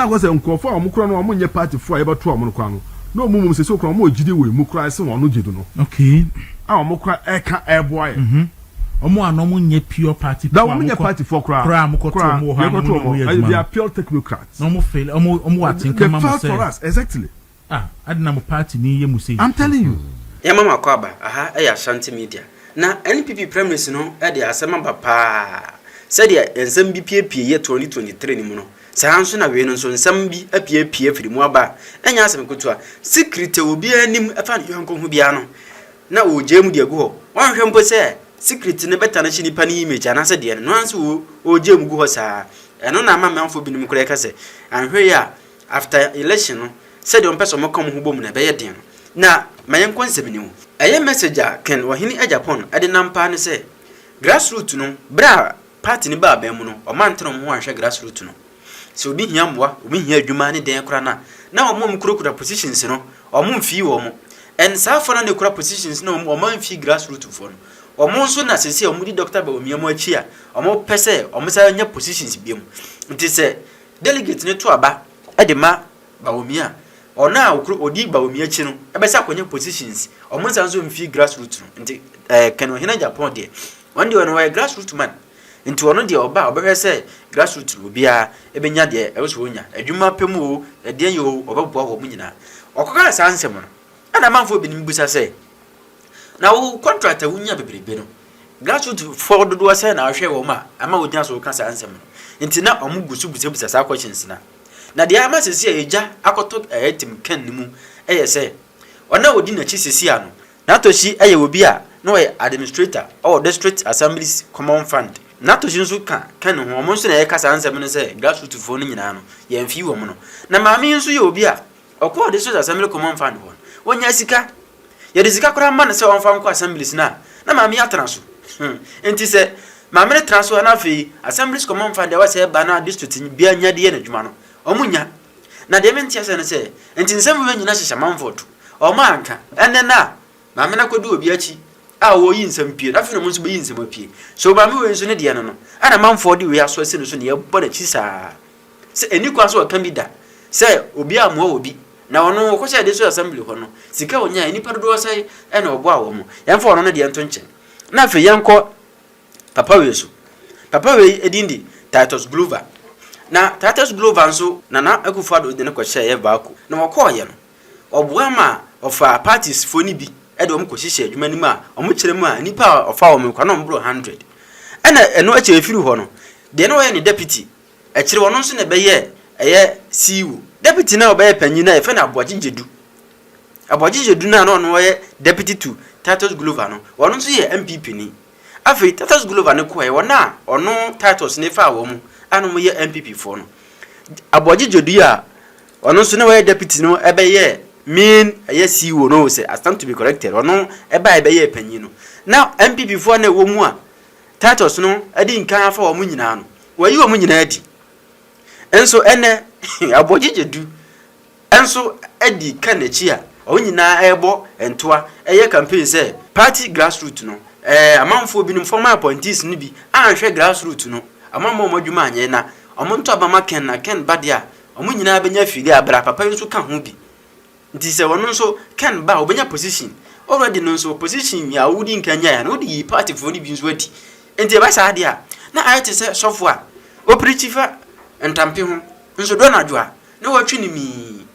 na go say nkofo a omukura no omunye party fo a yebeto omukura no no mumum se so kura mo gide we mukura se wono gidu no okay a omukura eka eboy omo anomo nye pure party da omunye party fo kura kura amukoto omo ha no they are pure technocrats no mo fail omo atinka mama say for us exactly adina mo party ni ye mu say I'm telling you ya mama kwaba aha e Ashanti Media na NPP premise no e de asema papa said ya ensem bi pie ye 2023 ni mu no sanso na we no so nsem bi apie firi mu aba enya asem kotua secret obi anim afa yonko hu bia no na o jemu de agu ho wan hwe mpo se secret ne beta na chi nipa ni image anase de no anso o jemu gu ho saa eno na ama manfo binim kure ka se anhwe ya after election no said on person mo kom hu bom na be ye den na mayen konsem ni mu eye message a ken wahini Agyapong ade nampa ne se grassroots no bra party ni ba ba mu no o manteno mo anhwe grassroots no so obi hia mboa obi hia adwuma ne den kora na omom kurokura positions no omom fi wo mo en sa fona ne kura positions no omom fi grassroots fo no omom so na sese omudi Dr. Bawumia mo achi a omom pese omsa nya positions biem nti se delegate ne to aba e de ma Bawumia ona odi Bawumia chi no e be sa akonya positions omom sa so mfi grassroots no nti kan ohina Agyapong de wonde ono wa grassroots man nti wono de oba obehwe se grassroots obia ebenya de e so onya adwuma pemu o de yo obabo ho munyina okokara sa ansem no ana manfo bi nimbusa se na wo contract wunya bebrebe no grassroots for dodo se na ahwe wo ma ama onya so ka sa ansem no nti na omugusu busa sa questions na de ama sesi eja akoto etim kan nimu eye se ona odi na chi sesi ano na to shi eye obi a no administrator or district assemblies common fund na to shin so kan ho mo so na ye kasa ansem no se grassroots fo no nyina no ye mfi wo mo no na maami nso ye obi a okwo district assembly common fund ho wonya sika ye de sika kora ma na se on fa nko assemblies na maami atranso enti se maami ne transfer na fi assemblies common fund wa se ba na district bia nya de ye na dwuma no omunya na de menti ase no se enti nsem we nyina hyehyɛ manfoto o ma anka enne na maami na kodu obi achi a wo yi nsem pie afi no nso be yi nsem pie so ba me we nso ne de no ana manfo de we aso ase no so ne ye bɔ na chi saa se eni kwa so kan bi da se obi amoa obi na ono ko hye de so assembly ho no sika onya eni padodo sai e na obo a wo mo yemfa ono ne de nto nche na afi yenko papa we so papa we edindi Titus Glover na Titus Glover nso na akufado de ne ko hye ye baako na wokọ ye no oboa ma ofa parties fo ni bi ede omko hihye adwuma ni ma omkyere mu a nipa ofa omko na ombro 100 eno ache efiri ho no de no ye ni deputy akyere wono nso ne beye eye CEO deputy na obeye panyi na efe na aboagyegedu na no ye deputy to Titus Glover no wono nso ye MPP ni afi Titus Glover ne ko ye wona ono Titus ne fa wo mu ano mo ye MPP fo no aboagyegedu a wono nso ne ye deputy no ebeye mean yes you no say I stand to be corrected or no ebe ye panyi no now MPP for na wo mu a Titus no adi nkan afa wo mu nyina no wayi wo mu nyina adi enso ene abojejedu enso adi kan achi a wo nyina ebo entoa eye campaign say party grassroots no amanfo bi no former appointees no bi anhwe grassroots no amammo madwuma anye na omonto abama ken na ken badia omu nyina benya fili abra papa nso ka ho bi nti se wono nso kan ba obenya position already no nso position ya wudi nkanya ya no di party for bi nso adi nti ba sa ade a na ayete se sofo a operative entampe ho nso do na dwoa na watwi ni mi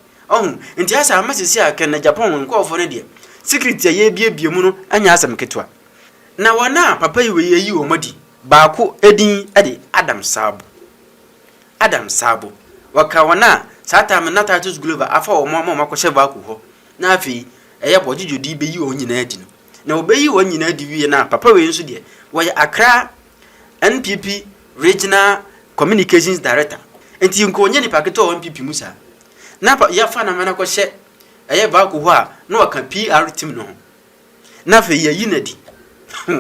nti asa amasisi a kan Agyapong nko ofo ne de secret ya ye bie mu no anya asem ketwa na wana papa yi we yi o madi baako edin ade Adam Sabo waka wana sata me na Titus Glover afa o mo makohye baako ho na afi eye bojijodi be yi o nyina adi no na obeyi o nyina adi wie na papa we nso de wo ye Accra NPP Regional Communications Director enti nko onye ni paketo o NPP musa na ya fa na mana kohye eye baako ho a na waka PR team no na afi ye yinadi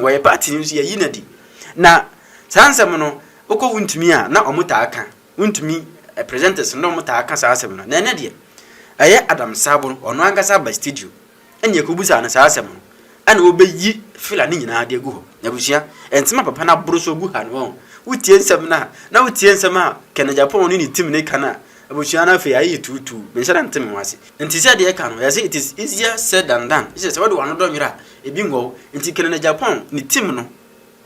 wo ye party nso ye yinadi na sansem no okọ wuntumi a na omuta aka wuntumi presenters no muta aka sa asem no na ene de aye Adam Sabo ono angasa ba studio enye ko busa na sa asem no ana obeyi fila ni nyina de gu ho na busia entima papa na boro so gu ha no wutie nsem na wutie nsem a Ken Agyapong ni team ne kana abusuana fe ayi tutu me nhyɛ ntɛ me wase nti sɛ de ka no yɛ sɛ it is easier said than done sɛ wode wano dɔ nwira ebi ngɔ nti kene na Japan ni team no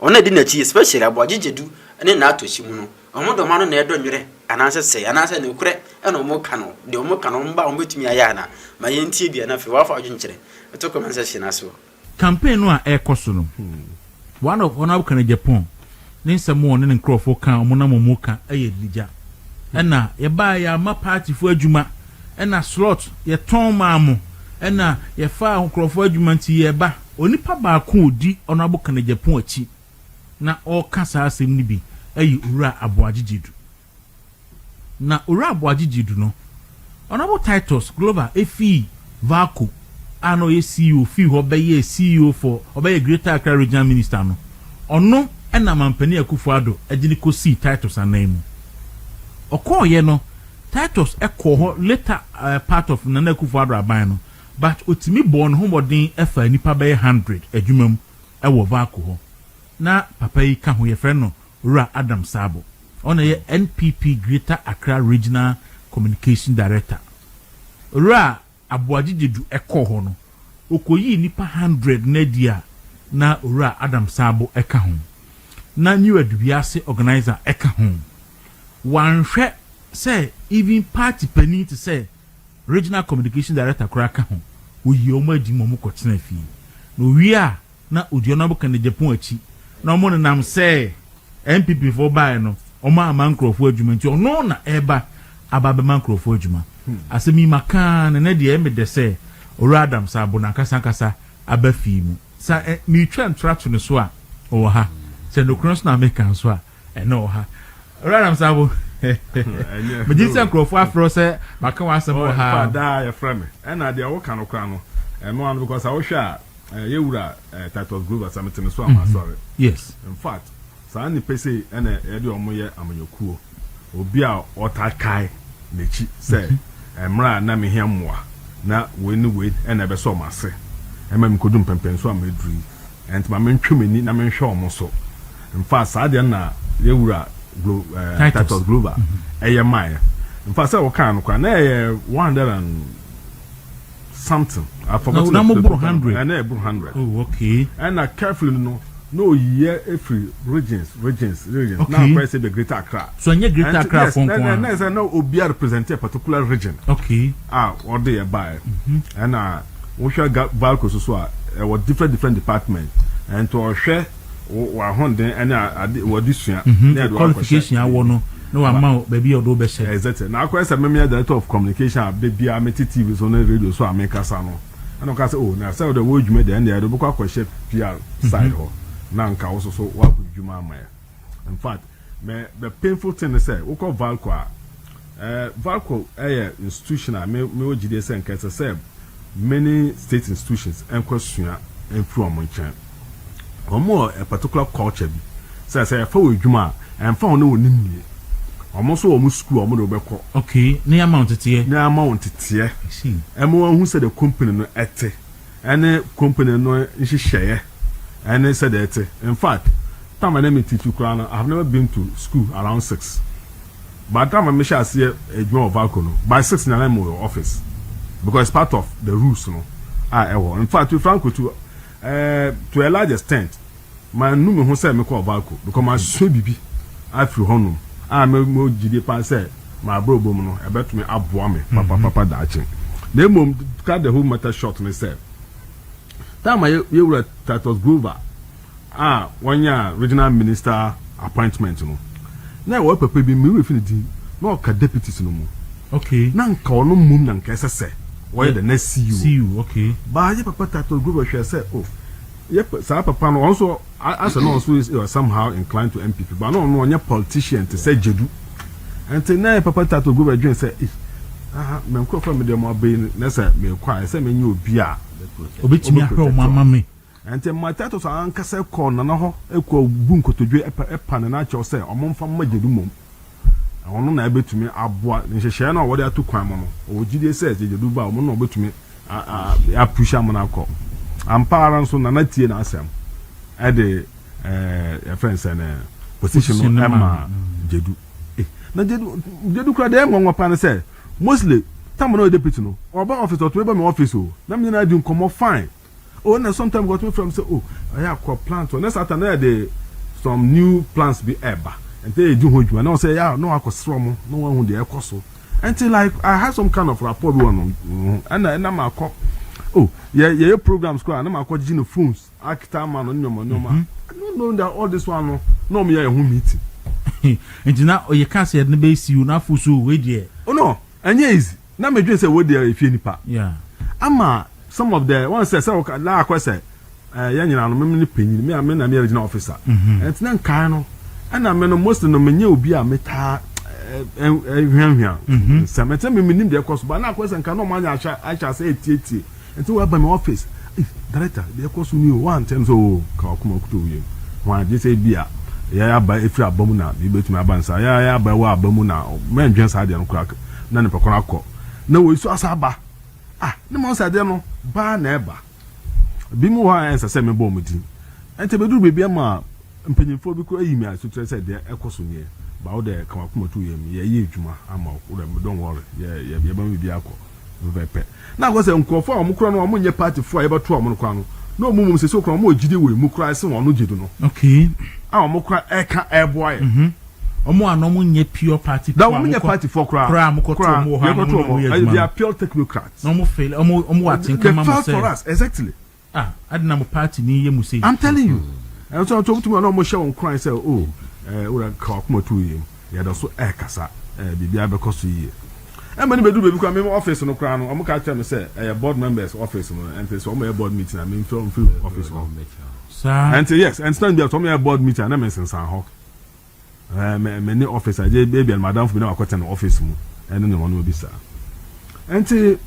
ona di na chi especially aboagyegedu ne na atoshi mu no omo dɔ ma no na ɛdɔ nwire anase sɛ anase ne korɛ ɛna omo ka no de omo ka no mba omo betumi ayɛ ana ma yɛntie bia na fe wafa adwenkyerɛ to comment section aso campaign no a ɛkɔ no one of honorable kan Agyapong ne nsɛm wɔ ne nkrɔfo kan ɔmo na mo ka ɛyɛ digya ɛna yɛba ya ma party fo adwuma ɛna slot yɛtɔn maamo ɛna yɛfa nkrɔfo adwuma nti yɛba onipa baako odi honorable kan Agyapong akyi na ɔka saa asɛm ni bi ɛyi owura aboagyegedu na owura aboagyegedu no honorable Titus Global efi Vaco ano ye CEO fi ho bɛyɛ CEO for ɔbɛyɛ Greater Accra Regional Minister no ɔno ɛna mampani Akufo-Addo agini kosi Titus anaimu ɔkɔɔyɛ no Titus ɛkɔ ho later part of Nana Akufo-Addo aban no but otimi bɔ no homɔden ɛfa nipa bɛyɛ 100 adwumam ɛwɔ Vaco ho na papa yi ka ho yɛ frɛ no Ura Adam Sabo ɔna yɛ NPP Greater Accra Regional Communication Director Ura aboagyegedu ɛkɔ ho no okoyi nipa 100 na dia na Ura Adam Sabo ɛka ho na new adubiase organizer ɛka ho wanhwɛ sɛ even party penny to say Regional Communication Director kora ka ho oyi omo adi mo kɔtena fi no wi a na odionabo kan Agyapong akyi na omo nam sɛ MPP for buy no omo amankrofo adwuma nti ono na eba ababe mankrofo adwuma asemi makan na de eme de sɛ Ura Adam Sabo na kasa aba fi mu sa mi twa ntrato ne so a o ha sɛ no cross na American so a ɛna o ha Ura Adam Sabo me jinsi nkrofo afro sɛ maka wa asɛm o ha da ya frame ɛna de wo kan no kra no ɛno an because I wo hwɛ a yewura Titus Global Summit no so am sorry yes in fact saa ni pese ɛna ɛde ɔmo yɛ amanyakuo obi a ɔta kai n'echi sɛ emra na me hia mmoa na we ni we ɛna ɛbɛ so ɔmase ɛma me kodum pempen so ameduri ɛnti ma me ntwemeni na me nhwɛ ɔmo so in fact saa de na yewura Titus Global ɛyɛ mae in fact sɛ wo kan no kwa na ɛyɛ 100 and something I forgot na mo 100 and na 100 oh okay and na carefully no year every regions okay. Now press the Greater Accra so any Greater Accra yes, no obi represent a particular region okay or they buy and we share Vaco so a different department and to share wa honden and what this year qualification I want no amount baby or do be share exactly now question me director of communication baby I met TV so no radio so I make us no and I say oh now say the word you made and they do go share PR side ho na nka also so wa bu djuma amaya in fact the painful thing is say we call Valco Valco institution me ogide say nka say many state institutions enkwasua enfru omonchan omo a particular culture bi say fa we djuma en fa ono onimnie omo so omo school omo do bekọ okay na amount tie see emo hu say the company no ete ene company no nhihye and they said that in fact time I name teach you Quran I have never been to school around 6 by the time I shall see a job of alcohol by 6 in I'm your office because it's part of the rules no in fact to Franco to a large extent my nume who say me call Valco because my so bibi I feel honum I me gide pan say my bro bom no e bet me aboa me papa dachi na mom cut the whole matter short me say time you were Titus Global one year regional minister appointment no na we papa bi me refinity na ka deputies no mo okay na nka ono mum na nka sese we the next CEO okay ba ye papa Titus Global hwe say oh ye sa papa no also as no also is somehow inclined to MPP but no onye politician to say jedu and na papa Titus Global join say me nko from me dem obey na say me kwa say me nyi obi a obetimi ahwe o mama me ente matato so anka se ko na ho ekwa bu nkotodwe epa na na che se omomfa majedu mom ono na ebetumi aboa nhehye na wode atukwan mo no ogide se jedu ba omo na obetumi a push am na akọ ampara nso na natie na asem e de friends and position no ema jedu na jedu kura dem nwa pa na say mostly time no deputy no oba office or to me office o na me na do come fine oh na sometimes got me from say oh I have crop plant or next after there some new plants be eba and they do ho dwuma na say yeah no akosro mo no one hu dey ekoso until like I had some kind of rapport with one and na akọ oh yeah programs kwa na akọ gino phones actor man no nyoma I don't know that all this one no me hu meeting and na o ye can say na be see you na fuso we there oh no anya easy na me dwen say we there if nipa yeah ama some of the one say la akọ say ya nyina no me panyin me na me regional officer and na nkan no ana me no most no me nya obi a meta hwahwa samete me nim de ekoso ba na akọ say nkan no ma nya acha say etietie enti we ba me office director de ekoso ni o one time so ka akoma kuto wi one dey say bia ya ba efiri abamu na bi betumi abansa ya ba wa abamu na me ndwen sa de no kra na ne pekora akọ na wo isu asaba ne mo sa de no ba na eba bi mu ha ensa se me bom di ente bedu bebi ama mpanyimfo bi ko ayimi aso tre se de ekoso nie ba wo de kama kuma tu yem ye edwuma ama wo de don't worry ye ba mi bi akọ vepe na go se nkofo a mo kro no mo nye party fo a ye ba to mo kwa no na o mumum se so kro mo gide we mu kra se won no gidu no okay mo kra eka eboy omo ano mo nye pure party da mo nye party for kra mo ko to mo ha mo they are pure technocrats no mo fail omo atinka mama say for us exactly adna mo party ni ye mu say I'm telling you and so to me no mo share on cry say oh we ka kuma to yem ya da so kasa bibia be koso yi e mani bedu bebi kwa me office no kra no omo ka tell me say board members office no and so omo board meeting I mean from office no sir and yes and stand there omo board meeting na me sensan ho me office aje baby and madam for me na akota no office mu eno ne wono bi sa enti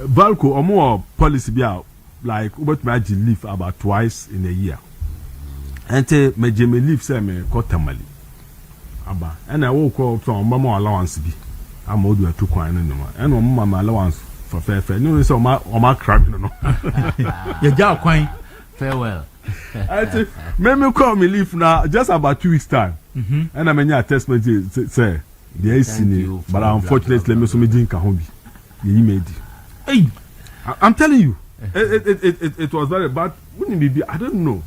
balko omo policy bia like about me aji leave about twice in a year enti me je me leave say me kotamali aba and I wo ko from mama allowance bi ama odu atu kwan no no and o mama allowance for fair no say o ma crab no ya ja kwan farewell enti me call me leave now just about 2 weeks time and I mean a test message say the AC ni but unfortunately me so me din ka ho bi ye made hey I'm telling you it was very bad when be I don't know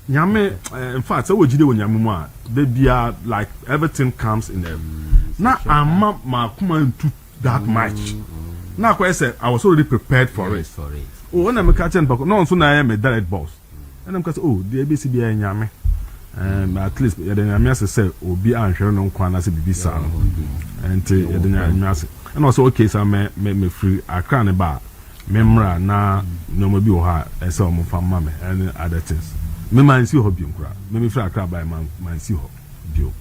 nyame in fact so we jide wo nyame mu a they be like everything comes in them na amma ma kuma into that much na kwa say I was already prepared for it oh when I me catch and no so na me direct boss and I'm say oh the ABC be nyame at least ya de nyame say obi anhwere no nkwa na say bibisa no and ya de nyame say and also okay so me free akra ne ba memra na no mo bi wo ha say o mo fa ma me and other things me man see ho bi nkra me free akra ba man see ho bio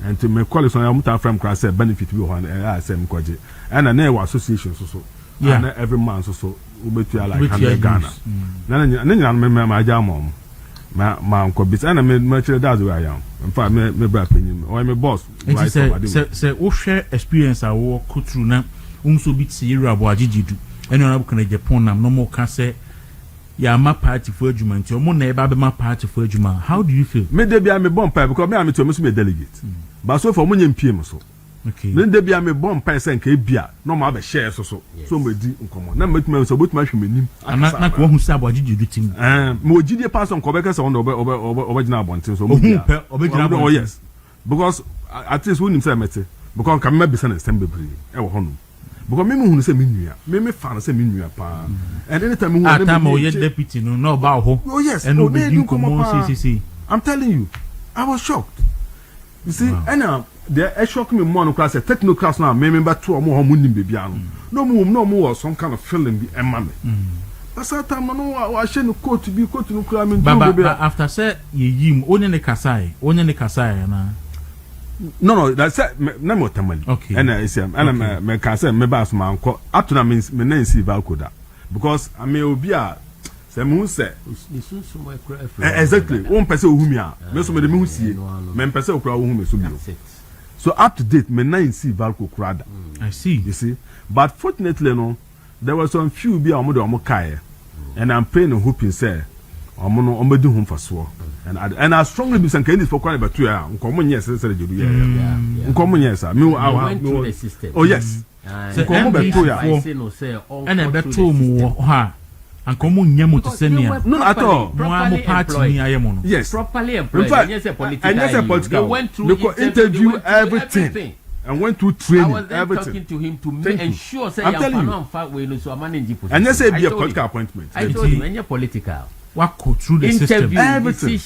and to me call so am ta from kra say benefit bi ho na say me kwaje and na e association so yeah. And every man so obetu like 100 Ghana na nyina me ma aja mom ma nko bit and me chere that's where I am in fact me bra penyin or me boss right say wo share experience a wo go through na so bit say ira bo agigidu eno na bu kana Agyapong nam no mo ka say ya ma party for adwuma nti o mo na e ba be ma party for adwuma how do you feel me dey bia me bomb pipe because me am to me so me delegate but so for mo nyem piem so okay me dey bia me bomb pipe say nka e bia no ma be share so me di nkomo na metuma so botuma hwe menim na ko hu say abo agigidu tim mo gidie person ko be ka say on obegina abontin so mo bia obegina abontin oh yes because at least when him say mete because can me be say na stem bebre e wo hono because me hu say me nua me fan say me nua pa and anytime me hu na time o ye deputy no ba ho oh yes and obedi nkomo see I'm telling you I was shocked you see and the shock me more no class technocrats now me remember to omo homo nim bebia no mo was some kind of feeling be emma me but that time no wa she no coat no kra me do baby after say ye yim onye ne kasai na no that's na mo tamali okay and I say and me can say me ba so man ko up to na me na see ba koda because I me obi a say me say exactly one person who me a me so me de me hu sie me person okra who me so bi so up to date me na see Valco Krada I see you see but fortunately no there was some few bi omo kai and I'm praying and hoping say omo no omo di hom faso And I strongly believe that this for quite about 2 years. Uncommon yes, uncommon yes. The system. Oh yes. Uncommon about 2 years. And a better more ha. Uncommon yamu to send me. No at all. Properly employed. Yes. Properly employed. In fact, and yes, a political. They went through interview everything. And went to training. I was then talking to him to ensure say I'm telling you. And yes, it be a political appointment. I told him, and you're political. Walk through the system. Everything.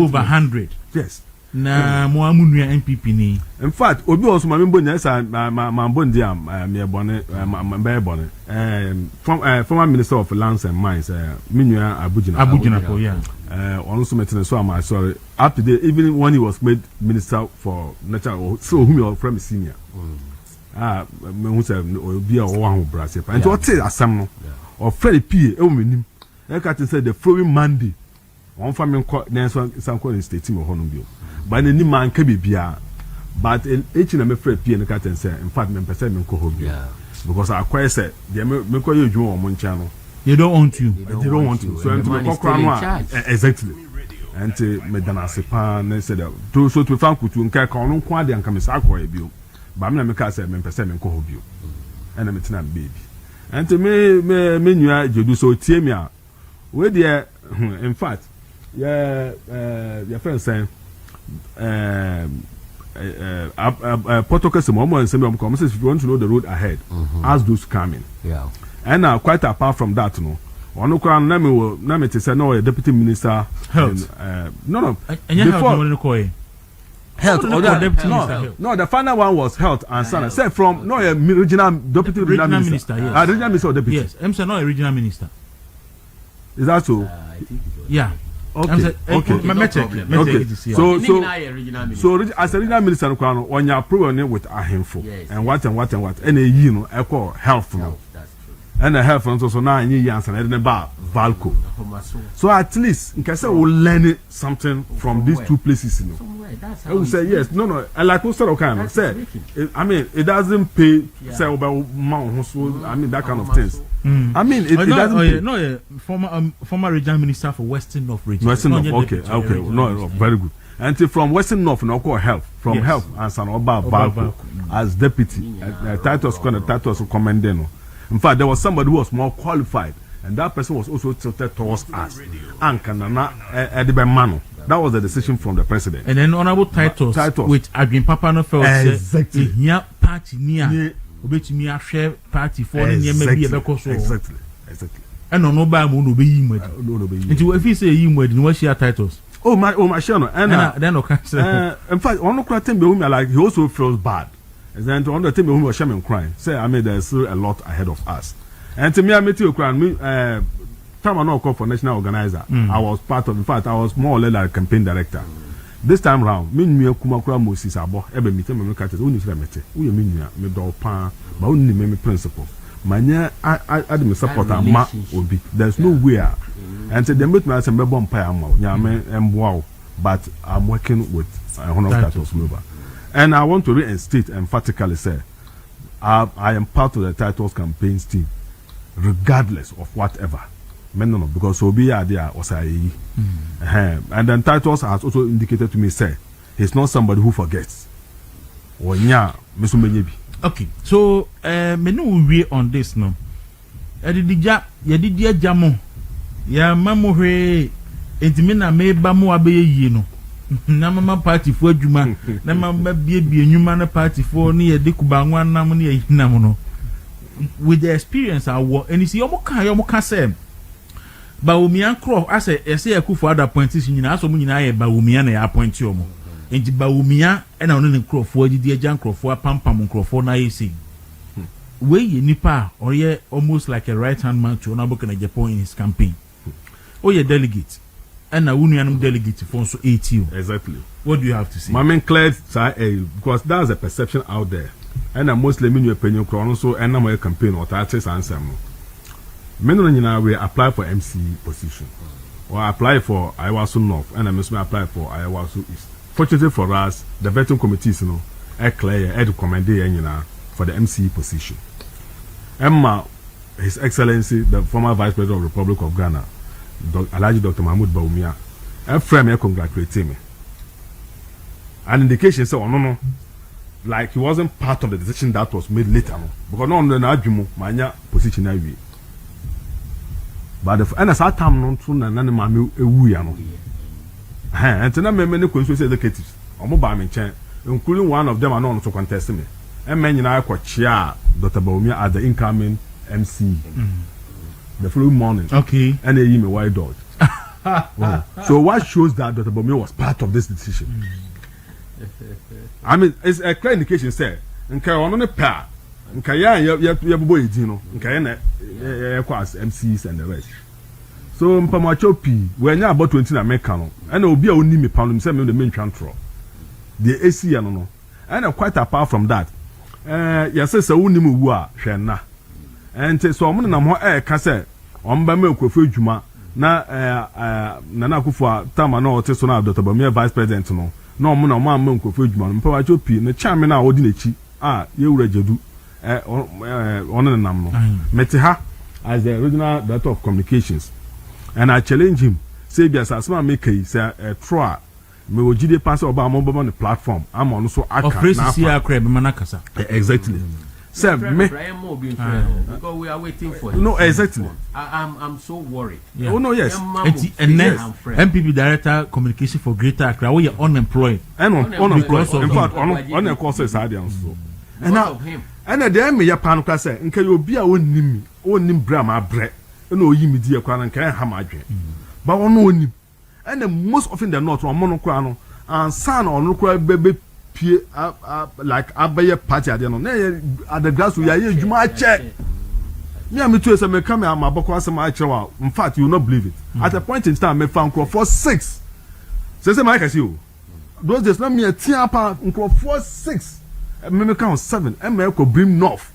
Over 100. Yes. Na mo amunuya NPP ni. In fact, obi also my member nyasa my bondi me bone my bone. Former Minister of Lands and Mines, Minua Abujina, yeah. Also met so am sorry. Up to date, even when he was made Minister for Nature, so whom you are from senior. Me who say obi a one who brass. And what say asam no? Or Freddie P. E menim. I can say the following Monday. One family some call in state team or honum bio. But any man can be bia. But each and me Fred P. and the say, in fact, me person me ko hobio. Because I quite said, they me call you on one channel. They don't want you. They don't want you. So I'm to crown exactly. And me dana sepa and said to so to fan kutu nka ka ono kwa de anka me sa akọ ebio. Ba me na me ka say me person me ko hobio. And me tina baby. And me nua jedu so tie me a we there in fact your friend saying Portuguese moment say if you want to know the road ahead, ask those coming. Yeah. And quite apart from that, no. One crown na me say no deputy minister health. No. Before health or that, no, the final one was health and sana. Say from no a regional deputy regional minister. Yes. Regional minister or deputy. Yes, I'm saying no a regional minister. Is that so? Yeah. Okay. Okay. So as a regional minister, when you approve with a handful and what and a no, I call health no. And the health also now in years and about Valco. So at least in case we learn something from these two places, you know. I will say yes, no. I like what sort of kind of say. I mean, it doesn't pay. Say about mount. I mean that kind of things. I mean, it doesn't pay. No, former regional minister for Western North region. Western North, okay, no, very good. And from Western North, now call health. From health, and San Oba Valco as deputy. Titles commanding. In fact, there was somebody who was more qualified, and that person was also tilted towards us. That was the decision from the president. And then honorable titles. Which Adrian Papa no felt exactly. Here party near. Obetumi share party for exactly. And no ba mo no be yimwed. Nti if you say yimwed, no share titles. Oh my share and then okay. In fact, one of them be like he also feels bad. And then on the time who was sharing crying. Say I mean there's still a lot ahead of us. And to me I met you crying time I not call for national organizer. I was part of, in fact I was more or less like a campaign director. This time round, me kumakura Moses abo ebe meet me catch we need to meet. We me do pan but we need me principle. Manya I me support ma obi. There's no way. And so they meet me as a member empire ma nyame emboa but I'm working with Honorable Titles Mover. And I want to reinstate emphatically say, I am part of the Titles campaigns team, regardless of whatever. No, because Obi there was and then Titles has also indicated to me, say, he's not somebody who forgets. Okay, so me no we on this no. Edidija, yedidia jamo, ya mamu he, entimina me bamu abeye yi no. Na mama party for adwuma na mama bie enwuma na party for ne ye dekuba nwa nam ne ye hinam no with the experience I want and you see yomo ka say Bawumia cross as a say akufo other points nyina aso mu nyina ye Bawumia na ya appoint yomo enti Bawumia e na ono ne crofo agidi agyan crofo apampam crofo na yesi we ye nipa or ye almost like a right hand man to Honorable Agyapong in his campaign or ye delegate. And now we are delegate for so 80. Exactly. What do you have to say? My main clear because that's a perception out there. And I mostly mean your opinion so and I'm a campaign or taxes answer. Men will apply for MC position. Or apply for Ayawaso North and I must apply for Ayawaso East. Fortunately for us, the vetting committees clear recommend for the MC position. Emma, His Excellency, the former Vice President of the Republic of Ghana, Alhaji Dr. Mahmoud Bawumia e frame e congratulate me. An indication say no like he wasn't part of the decision that was made later no because no na adwumo manya position na wi. But the and as that time no tun na ma me ewu ya no. And na me ne constituency executives omo ba me chen including one of them are not to contest me. And men nyina kwa chia Dr. Bawumia as the incoming MC. The following morning. Okay. And they give me white dog. So what shows that Dr. Bawumia was part of this decision? I mean, it's a clear indication say nka ono ne pa nka ya bobo edin nka ya na as MCs and the rest. So mpamacho pi we nya about 20 na America no and obi a oni me pa no say me the main control the AC ya no and quite apart from that ya say woni mu wu a hwe na and so omo na mo ka say omba me kwofo adwuma na na akufo tama na ote so na Dr. Bawumia vice president no na omo na ma nkofo adwuma no mpawacho pi ne chame na odi nechi ye wura jedu ono nam no mete ha as the original director of communications and I challenge him say bi asasema make say try me ojide pass oba mo on the platform am on so aka na office crab manakasa exactly say me because we are waiting for him. No exactly I'm so worried. Yeah. Oh no yes and next MPP director communication for Greater Accra we are unemployed and on because of in fact on a course is adian so and now him and there me ya pan kwa say nka yo bia onim bra ma bre na oyi mi die kwa nka ha ma adwen but ono onim and most often the not on mono kwa no and san on kwa bebe pie like abaye party ade no na at the grass we are adwuma ache me am to say me come am aboko asem achewa in fact you will not believe it at a point in time me fan for 6 say my can see you those days na me tia pa for 6 me count 7 and me ko brim north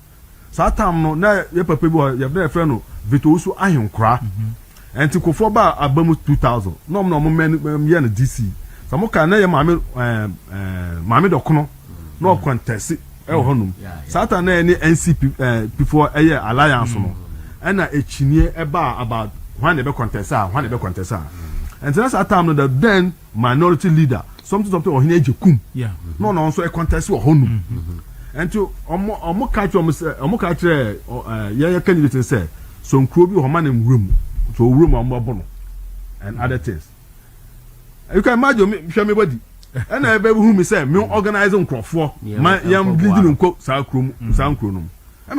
so time no na ye papa bi ye be friend no Vito so ahenkra and to kofo ba abamu 2000 no men ye na DC so mo kan na ye mame dokono no contest e honum sata na any NCP before eye alliance no and na echinie e ba about when they be contest and that time no the then minority leader something ohine Agyapong no so e contest wo honum and to omo catch ye candidate say so nkro bi ho manem room so room omo and other things you can imagine me body and I be who me say me organize nkrofo yam leading nko sa krom no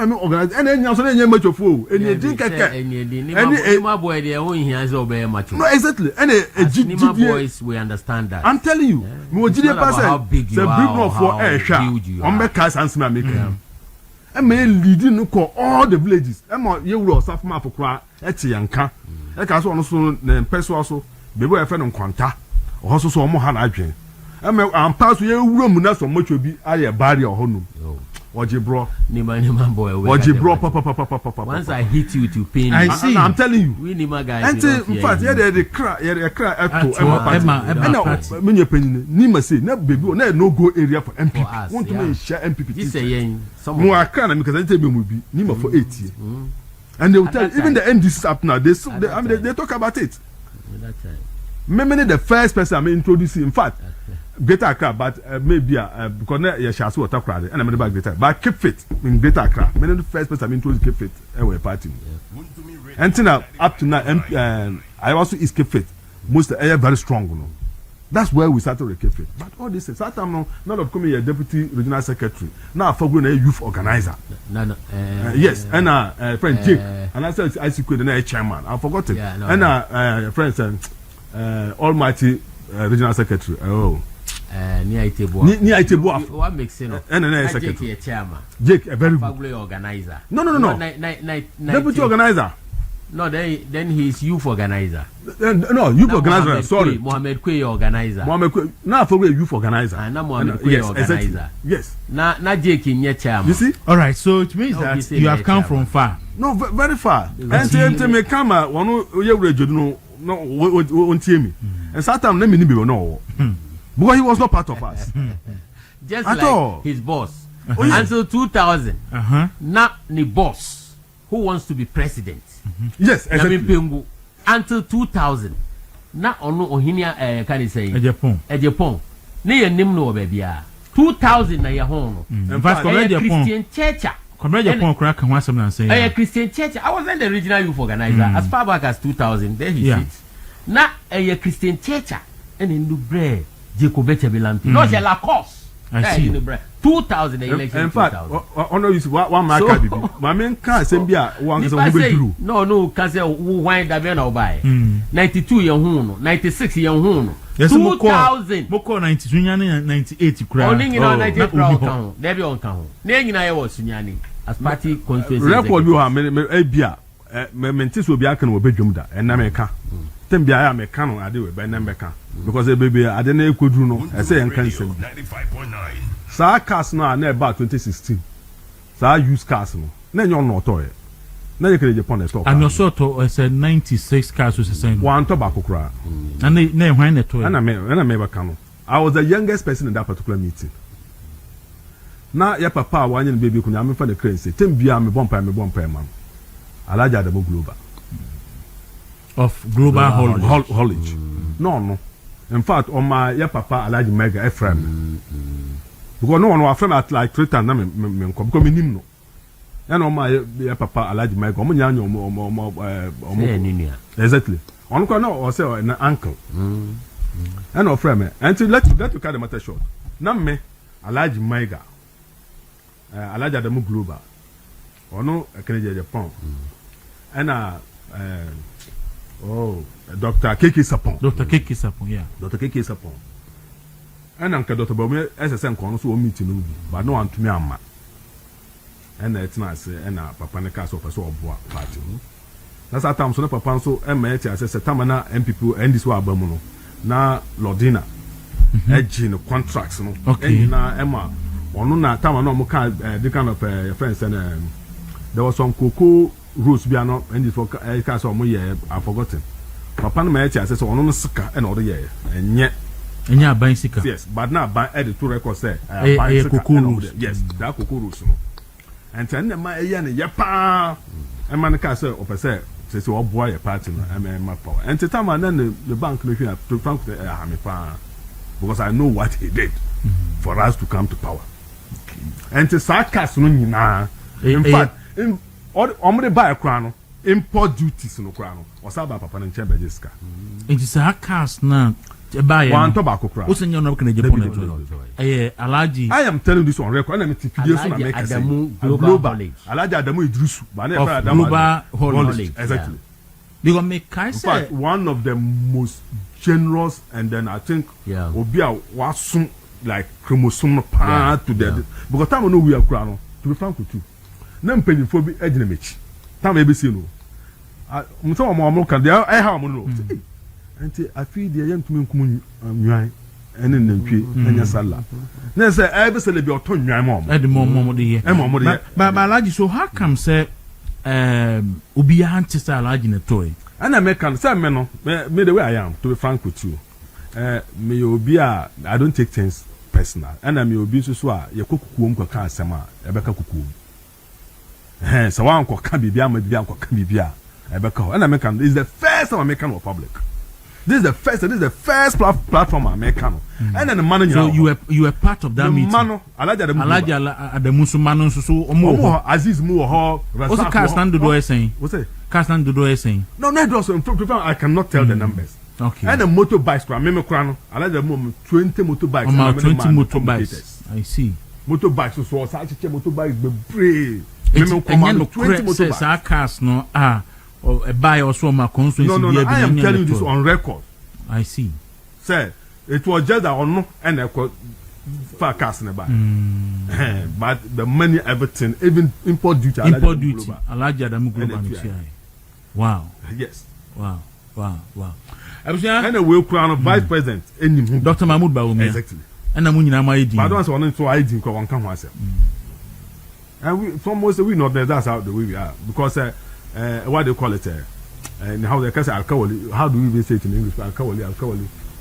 me organize and enya so enya machofo enya din keke enya ma boy dey won hia say obey macho no exactly and GD boys we understand that I'm telling you me GD person the big no for hwa on be cast and me make and me leading nko all the villages and ye wuro osaf map kra e tie yanka e ka so ono so na person so be boy friend nkwanta oho so omo ha na adwen am pass ye wuro mu na so mocho bi aye barrier ohonu Ojibro Nima boy Ojibro papa once I hit you to pain I see I'm telling you we Nima guys and in fact the cry eto me penny Nima say na baby na no go area for MPP want to me share MPP this say some mo aka na because I tell me bi Nima for 8 years and they will tell even the NDC up now they talk about it that time maybe the first person I'm introducing in fact Greater Accra, but maybe because you shall see what I'm and I'm about Greater, but keep fit in Greater Accra. Many the first person I'm introduced keep fit. We're party. And now up to now, I also is keep fit. Most are very strong, you know. That's where we started to keep fit. But all this, that time now, not of coming a deputy regional secretary. Now for going a youth organizer. No. Yes, and friend Jake, and I said I see the chairman. I forgot it. And friend said, Almighty regional secretary. Oh. Ni Aitebo. What makes it? And secretary. Jake, a very good organizer. No. Deputy organizer. No, then he's youth organizer. No, youth organizer. Sorry, Mohammed Kwe organizer. Mohammed Kwe. Now for youth organizer. Now Mohammed Kwe organizer. Exactly. Yes. Now Jake in your chairman. You see? All right. So it means that you have come from far. No, very far. And me come one you read no won't hear me. And Satan let me no. Because he was not part of us. Just at like all. His boss. Until 2000. Now the boss who wants to be president. Yes, exactly. until 2000 na ono ohinia can say Agyapong ne ye nim no babia 2000 na ye ho no in fact Christian church Agyapong kra kan wasem na say Christian church I was in the regional youth organizer as far back as 2000 there he sits na Christian church and in Dubre Jacob Bechebelampi no je la course I see 2000 election in fact ono use one mark card bi ma men kan asem bi a wan so ho be duru no can say wine da be na obai 92 ye hu no 96 ye hu no 2000 moko 90 sunyane 98 kura oni nyina 98 kura kan there be on kan ho na nyina ye wo sunyane as party constituency record bi ha me bia me ntiso obi aka na obedwum da en na me ka tem bia ya me ka no ade we be na me ka because e baby ade na ekoduru no e say en kan nsem 95.9 sa cars no na about 2016 sa use cars no na nyo no to e na ye kere Japan stock and your sort of say 96 cars was saying one to back okra and na hwan na to na me ba ka no I was the youngest person in that particular meeting na ya papa wa anya baby kunya me fa the crane say tem bia me bompa man alaja Adamu global of global haulage no in fact on my ya papa alaji mega Ephraim because no one from at like 3 times na me because me nim no and on my ya papa alaji mega omo nya omo exactly on ko no o say an uncle and of friend and to let you cut the matter short na me alaji mega alaji Adamu global ono ekene Japan and Dr. Keke Sapon. Yeah. Dr. Keke Sapon. And Uncle Dr. Bawumia SSN kono so meeting no bi. But no antumi amma. And it's na say and papa ne ka so person oboa party. Na sa tam so na papa so MH say tamana MPP and this wa abamu no. Na Lordina. Edge no contracts no. Okay. Na Emma ono na tamana no ka the kind of your friends and there was some cocoa rules bi ano and this for ka so mo ye I forgotten papa no ma etia say so ono no sika and all ye enya ban sika yes but now ban edit to record say ban sika yes that cocoa rules no and then ma eya ne ye pa e man ka say o say o boy ye party no e ma power and tama na the bank no hwe to frank me pa because I know what he did for us to come to power and to sarcasm no nyina in fact omre buy kra no import duties no kra no osaba papa no nche bejiska it is a cast na buy one to back kra o senyo no kana Japan alaji I am telling this on record na me video so na make Adamu global alaji Adamu Idrisu but na Adamu global exactly because me kai say in fact one of the most generous and then I think obi a wasum like chromosome pa to the because time no we are kra no to be frank with you na mpanyinfo bi agina mechi tam e be see no mso omo kan dia e ha omo no enti afi dia yentumi nkum nwan ene nantwie anya sala na say e be sele bi oto nwan mo e de mo de ye ba alaji so how come say obi ya hanti say alaji na toy ana me kan say me no me the way I am to be frank with you me obi a I don't take things personal ana me obi so a ye kokukuom kwa kan asema e be ka kukuom so one ko kan bibia ma bibia ko kan bibia ebeka and American is the first American Republic. This is the first platform American. And then the man so you were part of that the meeting. Mano Alaja Adamu so manu so omo Aziz mu ho what's the cast stand do saying? What's it? Cast stand do saying? No, also I cannot tell the numbers. Okay. And the motorbikes kwa meme kwa no Alaja mu 20 motorbikes and 20 motorbikes. I see. Motorbikes so such motorbikes be brave. Meme 20 motorbikes cars no a buy also my constituency. No, I am telling you this on record. I see. Say it was just that on no and I could far cast in buy. But the money everything, even import duty. Alaja Adamu global. Wow. Yes. Wow. And a will crown of vice president. Dr. Mahmoud Bawumia. Exactly. And I'm going to ID. But I don't want to ID because one can myself. And we for most we know that that's how the way we are because what they call it and how they can say alcohol. How do we even say it in English? Alcohol.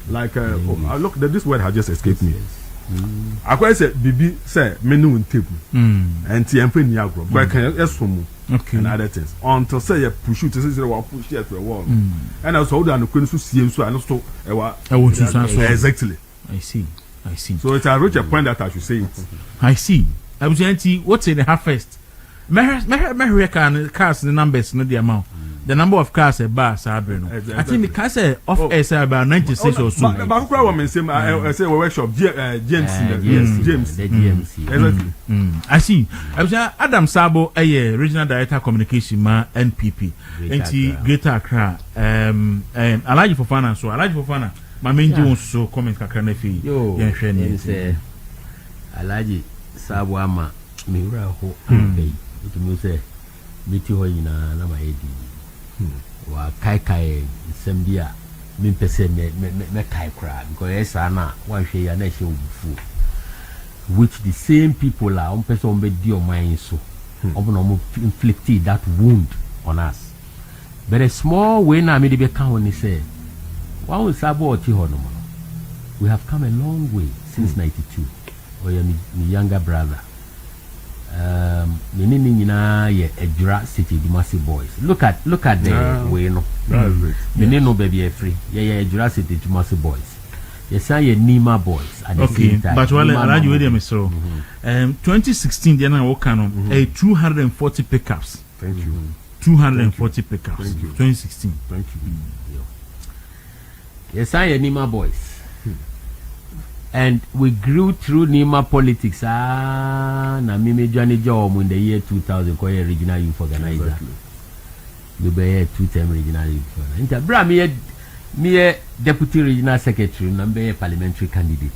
Like look, this word has just escaped me. I quite say Bibi say menu in table and TMP Niagara. But can yes from and other things. Until say you push it, say you push it to a wall. And also hold on the queen so see so and also exactly. I see. So it's a reach a point that I should say it. I see. I was saying, what's in the half first? My cars the numbers, not the amount. The number of cars a bar, Sabrina. I think the cars of S about 96 or so. But woman say workshop James. Exactly. I see. I was Adam Sabo, a regional director communication ma NPP. And Greater Accra. Alaji Fofana, so Alaji Fofana. My main Jones so comment kakra fi. Yo, say Alaji Sabo ama miura ho ambe. It me say miti ho yina na ma edi. Wa kai sembia me pese me kai kra because esa na wan hwe ya na hwe obufu. Which the same people are on person be di o man so. Obo inflicted that wound on us. But a small way na me dey be kan when he say we have come a long way since 92. Or my younger brother. Ejura City, the massive boys. Look at the way no. No baby free. Ejura City, the massive boys. Yes, I Nima boys at the same time. But while I you with so 2016 then I work on a 240 pickups. Thank you. 240 pickups. 2016. Thank you. Yes, I Nima boys. And we grew through Nima politics. Na mimi Johnny Job in the year 2000 called a regional youth organizer. We be 2-term regional youth organizer. Bra me deputy regional secretary, number parliamentary candidate.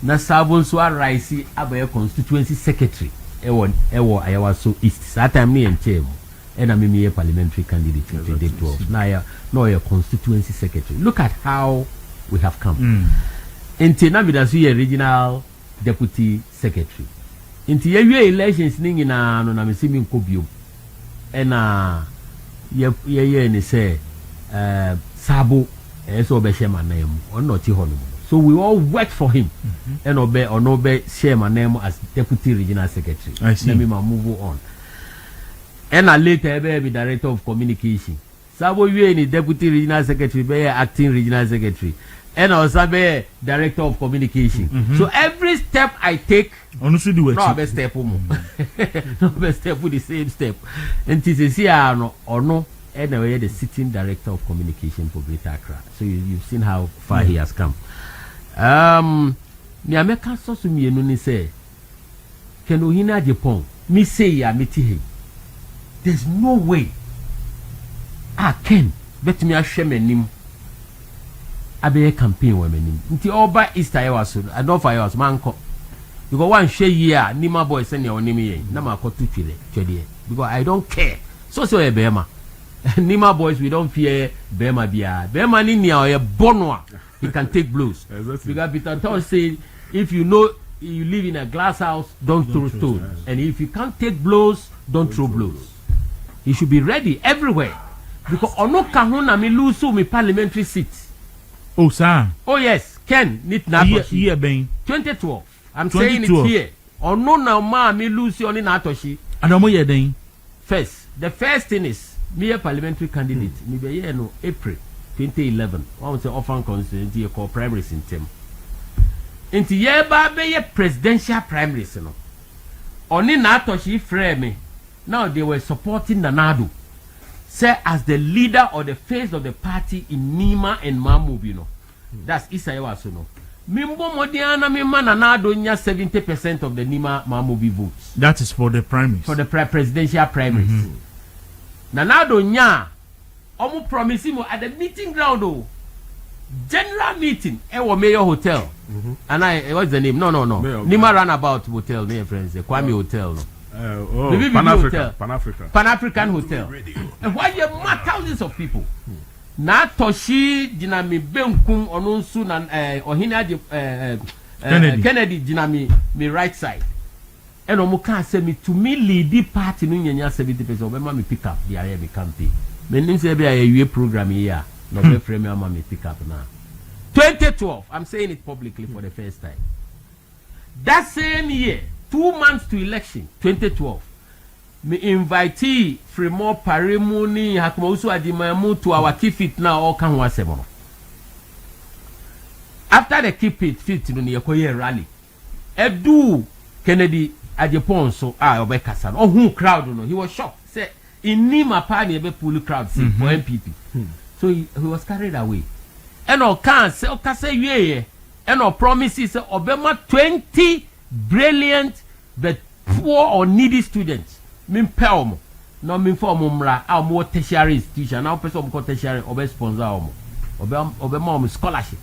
Na sabon so rise abaye constituency secretary. Ewo ayawa so east. That time me and Chemo. And I'm a parliamentary candidate in 2012. Now you're constituency secretary. Look at how we have come. Into Navidasu regional deputy secretary. Into your elections ning in a no namisimin kobio. And ye say Sabo so be share my name or not honor. So we all work for him and obey share my name as deputy regional secretary. I see. Let me move on. And I later be director of communication. Sabo you any deputy regional secretary, be acting regional secretary. And also be director of communication. So every step I take, no best step no best step with the same step. And TCC or no, anyway the sitting director of communication for Greater Accra. So you've seen how far he has come. Me American source me no ni say, can uhina Agyapong me say ya meti he. There's no way I can bet me a shame nim. I be a campaign women. Nti oba Easter I was I don't fire was manko. Because one share year, Nima boy send your name na ma ko tuchile chede. Because I don't care. So e bema. Nima boys we don't fear bema bia. Bema ni nia o bonwa. He can take blows. Exactly. Because Peter Town say if you know you live in a glass house, don't throw stones. And if you can't take blows, don't throw blows. You should be ready everywhere. Because ono kahuna me lose me parliamentary seat. Oh, sir. Oh, yes. Ken, need Natoshi. Year being 2012. I'm saying it here. Ono na ma me lose only Natoshi. And I'm here then. First, the first thing is me a parliamentary candidate. Me be here no April 2011. I was often constituency called primaries in Tem. Into ye ba be ye presidential primaries no. Only Natoshi frame me. Now they were supporting Nanado. Say as the leader or the face of the party in Nima and Mamubi, no. That's Isayawa Suno. Mimbo Modiana Mima Nanado nya 70% of the Nima Mamubi votes. That is for the primaries. For the presidential primaries. Nanado nya omu promising at the meeting ground oh. General meeting ewo Mayor Hotel. And what's the name? No. Nima Runabout Hotel, near friends. The Kwame Hotel no. Pan-African Hotel. And why you have thousands of people? Na Toshi Dinami Benkum Onunsu na Ohina Kennedy Dinami me right side. And Omuka say me to me lead the party no nyanya 70% of me pick up the area me campaign. Me nim say be a program here. No be frame me pick up now. 2012, I'm saying it publicly for the first time. That same year, 2 months to election, 2012, me invite free more parimuni hakmausu adimamu to our keep it now all can once more. After the keep it fit no yekoye rally. Edu Kennedy Agyapong so obekasa. Oh who crowd no he was shocked. Say in Nima party ebe pull crowd see for MPP. So he was carried away. And o can say o kase wieye and o promises obema 20 brilliant but poor or needy students. Min pelmo no min for mumra a more tertiary institution now person ko tertiary obe sponsor omo obe ma scholarship.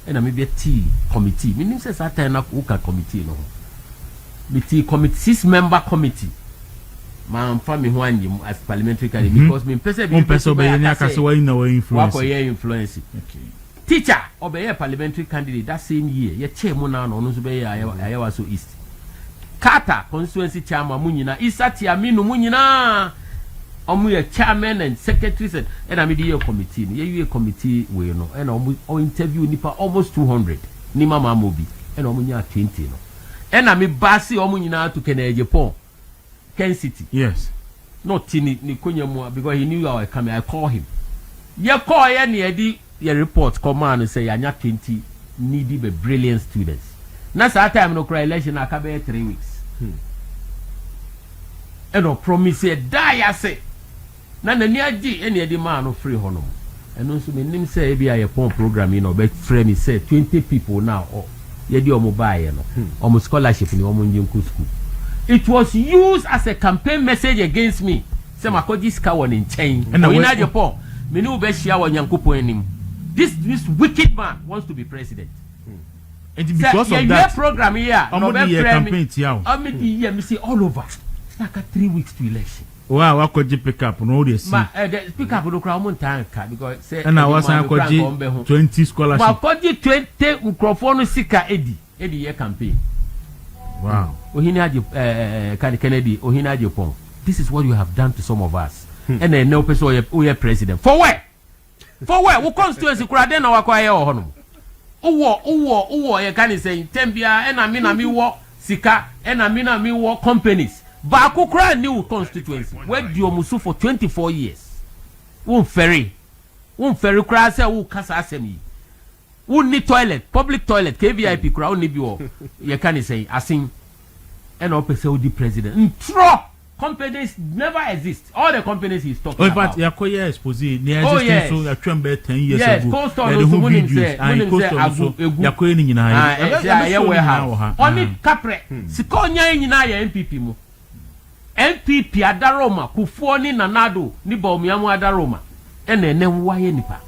And I may be a T committee. Meaning says I turn up who committee no. The T committee 6-member committee. Man from me one as parliamentary candidate because me person be influence. Okay. Teacher obey a parliamentary candidate that same year. Ye chairman now no so be Ayawa so east. Carter constituency chairman munyina Isati Aminu munyina. Omu chairman and secretaries and I made a committee. You committee we no and interview nipa almost 200. Nima mamobi and omunya 20 no. And I made basi omunyina to Agyapong, Ken City. Yes. Not tini ni kunyamwa because he knew I was coming. I call him. You call any edi your report come on and say anya 20 needy but brilliant students. Na that time no cry election akabe 3 weeks. And no promise die say. Na nani agi eni edi man no free honom. And also me nim say be Agyapong program you know be free me say 20 people now or ye di omo buy no. Omo scholarship ni omo njinku school. It was used as a campaign message against me. Say makoji ska won in chain. And in Agyapong me no be share won yankopon anim. This wicked man wants to be president. And because of that program here no be campaign tiao. Me see all over. Like 3 weeks to election. Wow, I could pick up no this. The pick up no crowd montanka because say and I was 20 scholarship. Ma koji 20 microphone sika edi ye campaign. Wow. Ohina Kennedy, Ohina Agyapong. This is what you have done to some of us. And then no person who president. For where? For where? Who constituency kura den na wakwaye ohono. Uwo ye kan say tembia and I mean wo sika and I mean wo companies. Baako kura new constituency. Where do you musu for 24 years? Won ferry kura say who kasa asemi. Who need toilet, public toilet, KVIP kura who need bi wo. Ye kan say asin and up say the president. Ntro companies never exist. All the companies he's talking about. In fact, Yakoya expose near existing so a tremble 10 years ago. Yes, Coastal no videos. Yakoya ni nyina. Only Capre. Sikonya nyina ya MPP mu. MPP adaroma kufuo ni nanado ni Bawumia mu adaroma. Ene waye nipa.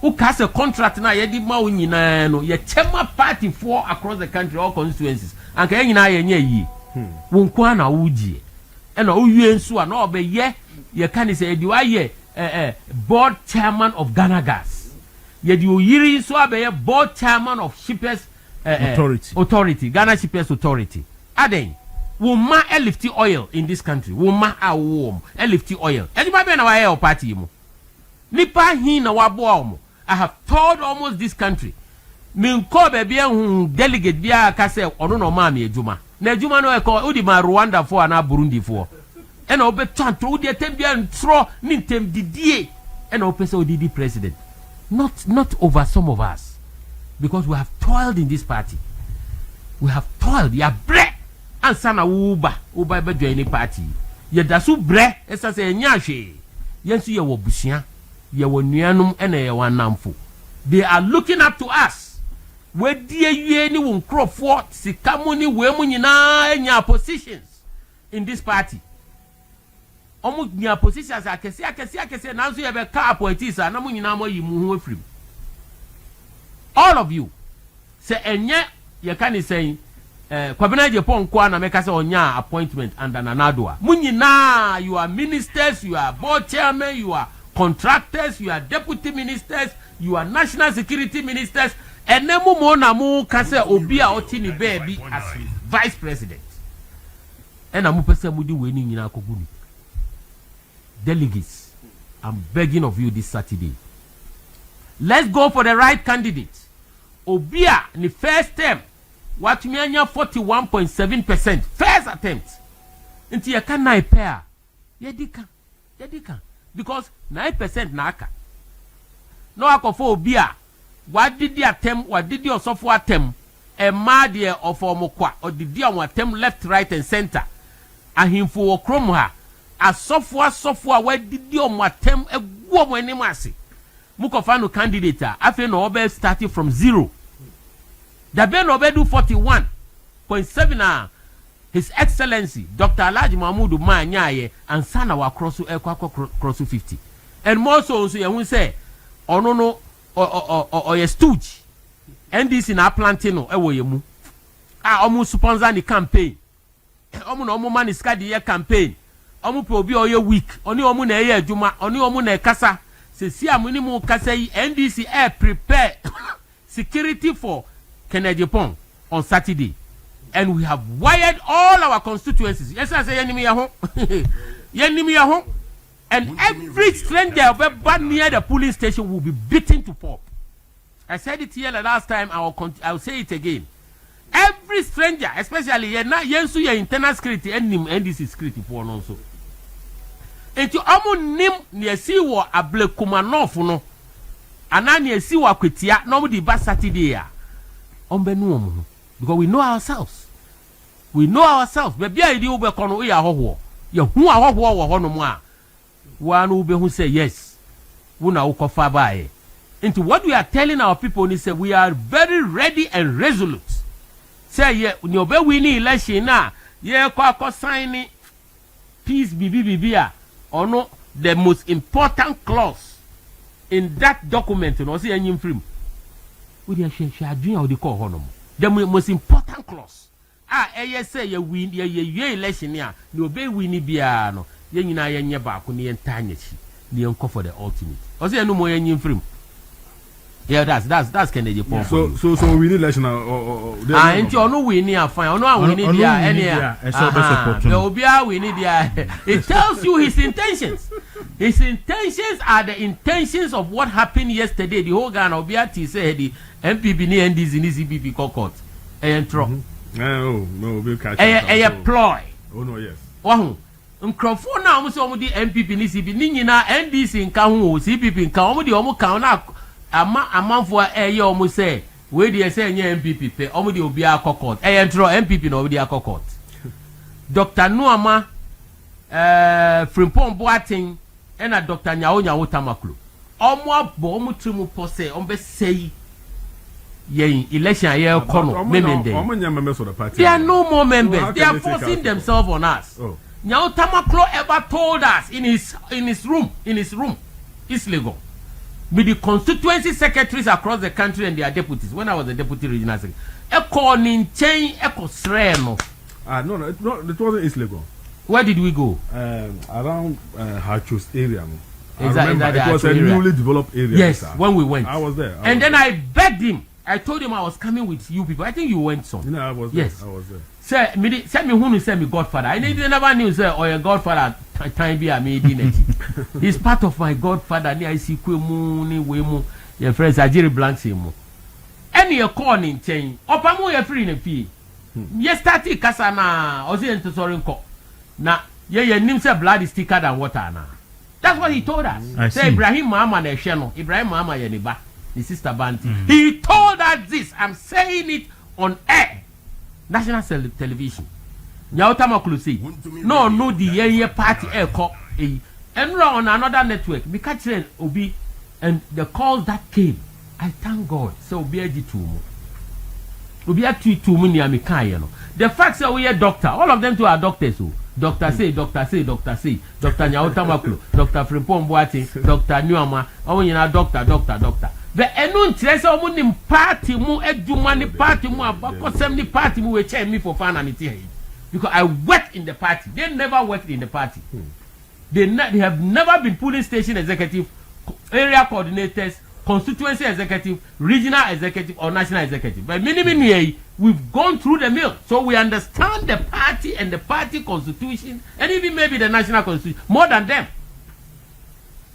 Ukase contract na yedi ma nyina no ye chema party for across the country all constituencies. Anka nyina ye nye yi. Wonkwa na wujie. Ena uwie nso a na obeye ye kan say edi wa ye board chairman of Ghana Gas. Ye di oyiri nso abeye board chairman of Shippers Authority, Ghana Shippers Authority. Aden Woma lifty oil in this country. Woma awom lifty oil. Anybody na wa party mu. Nipa hin na wabo mu. I have told almost this country. Min ko be bia delegate bia ka say ono no ma me adwuma. Na adwuma no e ko udi ma Rwanda for na Burundi for. E na obetanto udi etem bia ntro ni ntem didie. E na opese odidi president. Not over some of us. Because we have toiled in this party. We have toiled. Ya bre ansa na uba be join party. Ye da so bre esa se nya hwe. Yensu ye wo busia. Ye wo nuanum ena ye wanamfo. They are looking up to us. We die wie ni wo nkrofo sikamu ni we mu nyina nya positions in this party. Omu nya positions akese na so ye be ka appointees na mu nyina mo yi mu ho afrim. All of you say enye ye kan say Kwabena Agyapong kwa na meka say onya appointment under Nanadoa. Mu nyina you are ministers, you are board chairman, you are contractors, you are deputy ministers, you are national security ministers, and then mo na mo ka say obi a oti ni baby as vice president. And amu pese mu di we ni nyina akoguni. Delegates, I'm begging of you this Saturday. Let's go for the right candidate. Obia ni first term what me anya 41.7% first attempt. Inti ya kan 9 pair. Yedika. Because 9% na aka. No akofo obi a wadidi atem, wadidi osofo atem. E madie ofomokwa, odidi on atem left, right and center. Ahimfo okrom ha. Asofo a wadidi on atem egwo mo anim ase. Mukofa no candidate afi no obe starting from 0. Dabe no obe do 41.7 His Excellency Dr. Alhaji Mahmoud Manyaye and sana wa cross 50. And more so ye hu say ono no o ye stooge. NDC na planting no ewo ye mu. Omu sponsor the campaign. Omu no omu man iska the campaign. Omu pe obi oye week. Oni omu na eye adwuma, oni omu na kasa. Se si amuni mu kasa yi NDC prepare security for Agyapong on Saturday. And we have wired all our constituencies. Yes, I say yenimi ya ho. And every stranger near the polling station will be beaten to pulp. I said it here the last time. I will say it again. Every stranger, especially yensu ya internal security and NDC security for also. Enti omo nim ne si wo ablekuma nofu no. Ana ne si wo akwetia no mo di ba Saturday a. Ombenu omo. Because we know ourselves. Baby I di ube kono we ahoho. Ye hu ahoho wo hono mu a. Wa no ube hu say yes. Wo na wo kofa bae. Into what we are telling our people is say we are very ready and resolute. Say ye ni obe wini election na ye kwa sign peace bibi a ono the most important clause in that document no say anyim free. We dey share adwin we dey call hono. The most important clause. Say ye win ye election ya ni obe win bia no ye nyina ye nye ba ko ne ye ntanyechi ne ye for the ultimate. O say no mo ye nyim free. Yeah, that's Agyapong. So we need election and you no win here fine. No win there any. The obia win there. It tells you his intentions. His intentions are the intentions of what happened yesterday. The whole Ghana obia ti say the MPP ni NDC ni CPP court. Entro. No, we catch. Ploy. Oh no, yes. Wahu. Nkrofo na omo say omo di MPP ni CPP ni nyina NDC nka ho CPP nka omo di omo ka na amanfo eye omo say we dey say nye MPP pe omo di obi akokot entro MPP no obi akokot. Dr. Nuama Frimpong Boateng and Dr. Nyawo Tamaklo omo abo omo trimu pose omo be say ye election ye kono memende. There are no more members. They are forcing themselves on us. Nyawo Tamaklo ever told us in his room, East Legon, with the constituency secretaries across the country and their deputies, when I was the deputy regional secretary, Eko Ninchen, Eko Sreno. No, it wasn't East Legon. Where did we go? Around Harchos area. It was a newly developed area. Yes, when we went. I was there. Then I begged him. I told him I was coming with you people. I think you went some. I was there. Yes. I was there. Say me who say me godfather. I never knew say or your godfather time be a me dinner. He's part of my godfather. Ni I see kwemu ni wemu. Your friends Ajiri blanks him. Any your call in chain. Opamu your free in a fee. Yes, starting kasa na ozi into sorry ko. Na ye nim say blood is thicker than water na. That's what he told us. Say Ibrahim Mama na sheno. Ibrahim Mama ye niba. The sister Banti. He told us this. I'm saying it on air. National television. Nyawo Tamaklo say, no, the ye party air call. And on another network, we catch Obi, and the calls that came, I thank God. So Obi Eji Tumu. Obi Eji Tumu ni amikaya no. The facts are we are doctor. All of them too are doctors. So. Doctor say. Dr. Nyawo Tamaklo, Dr. Frimpong Boateng, Dr. Nuama, doctor. But enu ntrese omo ni party mu eduma ni party mu abakosem ni party mu we chair me for fun and it here. Because I worked in the party. They never worked in the party. They have never been polling station executive, area coordinators, constituency executive, regional executive or national executive. But many we've gone through the mill. So we understand the party and the party constitution and even maybe the national constitution more than them.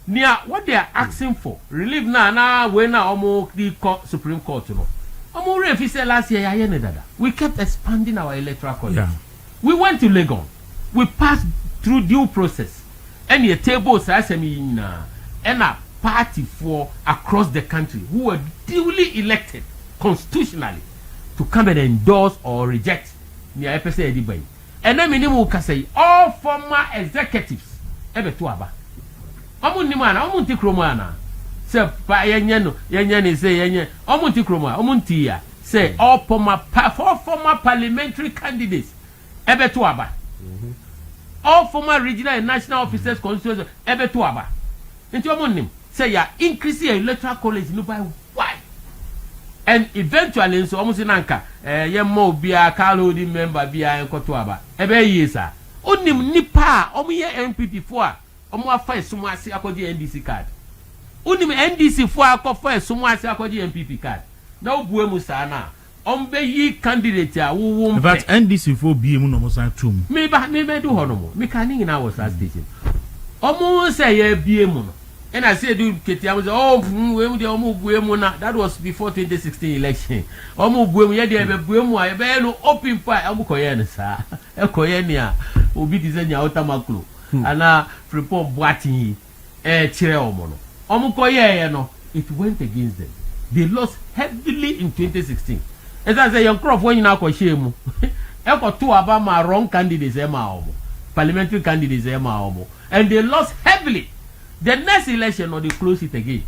Near what they are asking for, relief na when omo the Supreme Court no. Omo refi say last year we kept expanding our electoral college. Yeah. We went to Legon. we pass through due process. And your tables as and a party for across the country who were duly elected constitutionally to come and endorse or reject the FSA anybody. And then minimum can say all former executives ever to aba. Omunti kromana. Say pa yenye say yenye omunti kroma omuntia say all former parliamentary candidates ever to aba. All former regional and national officers constituencies ever to aba. Into omunim say ya increase your electoral college no by why? And eventually so almost nanka yemmo bia carloading member bia enkoto aba ebe yesa onim nipa omuye MPP fo a omo afa esumu ase akodi NDC card onim NDC fo akofa esumu ase akodi MPP card na obuemu sa na ombe yi candidate a wo mpe but NDC fo bie mu no mo san tum me do hono mo me kan ni na was that station omo say ya bie mu no. And I said, oh, that was before 2016 election. Open fire. I'm Koyan, sir. Koyania will be designing Otamaklu. And now, report Boating, Chair Omono. Omukoya, it went against them. They lost heavily in 2016. As I say, your crop when you now call shame. Echo two Obama wrong candidates, parliamentary candidates, and they lost heavily. The next election or they close it again.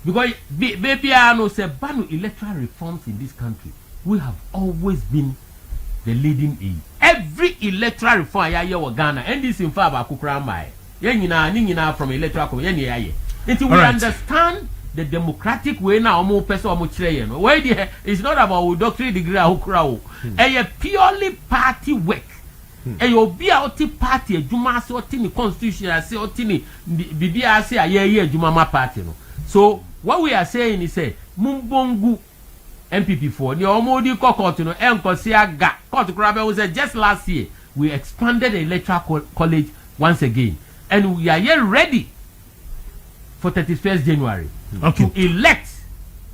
Because baby I know say ban electoral reforms in this country. We have always been the leading in every electoral reform ya Ghana and this in favor akukra mai. Yenina from electoral commission. Until we understand the democratic way now omo person omo kire no. Why it's not about doctorate degree akukra o. Purely party work. And you'll be out party a Juma so tini constitution I say or tini bibi I say a year Juma party no. So what we are saying is say Mumbongu MPP4 the Omodi Court no Enkosia ga court Krabe was just last year we expanded the electoral college once again and we are here ready for 31st January to elect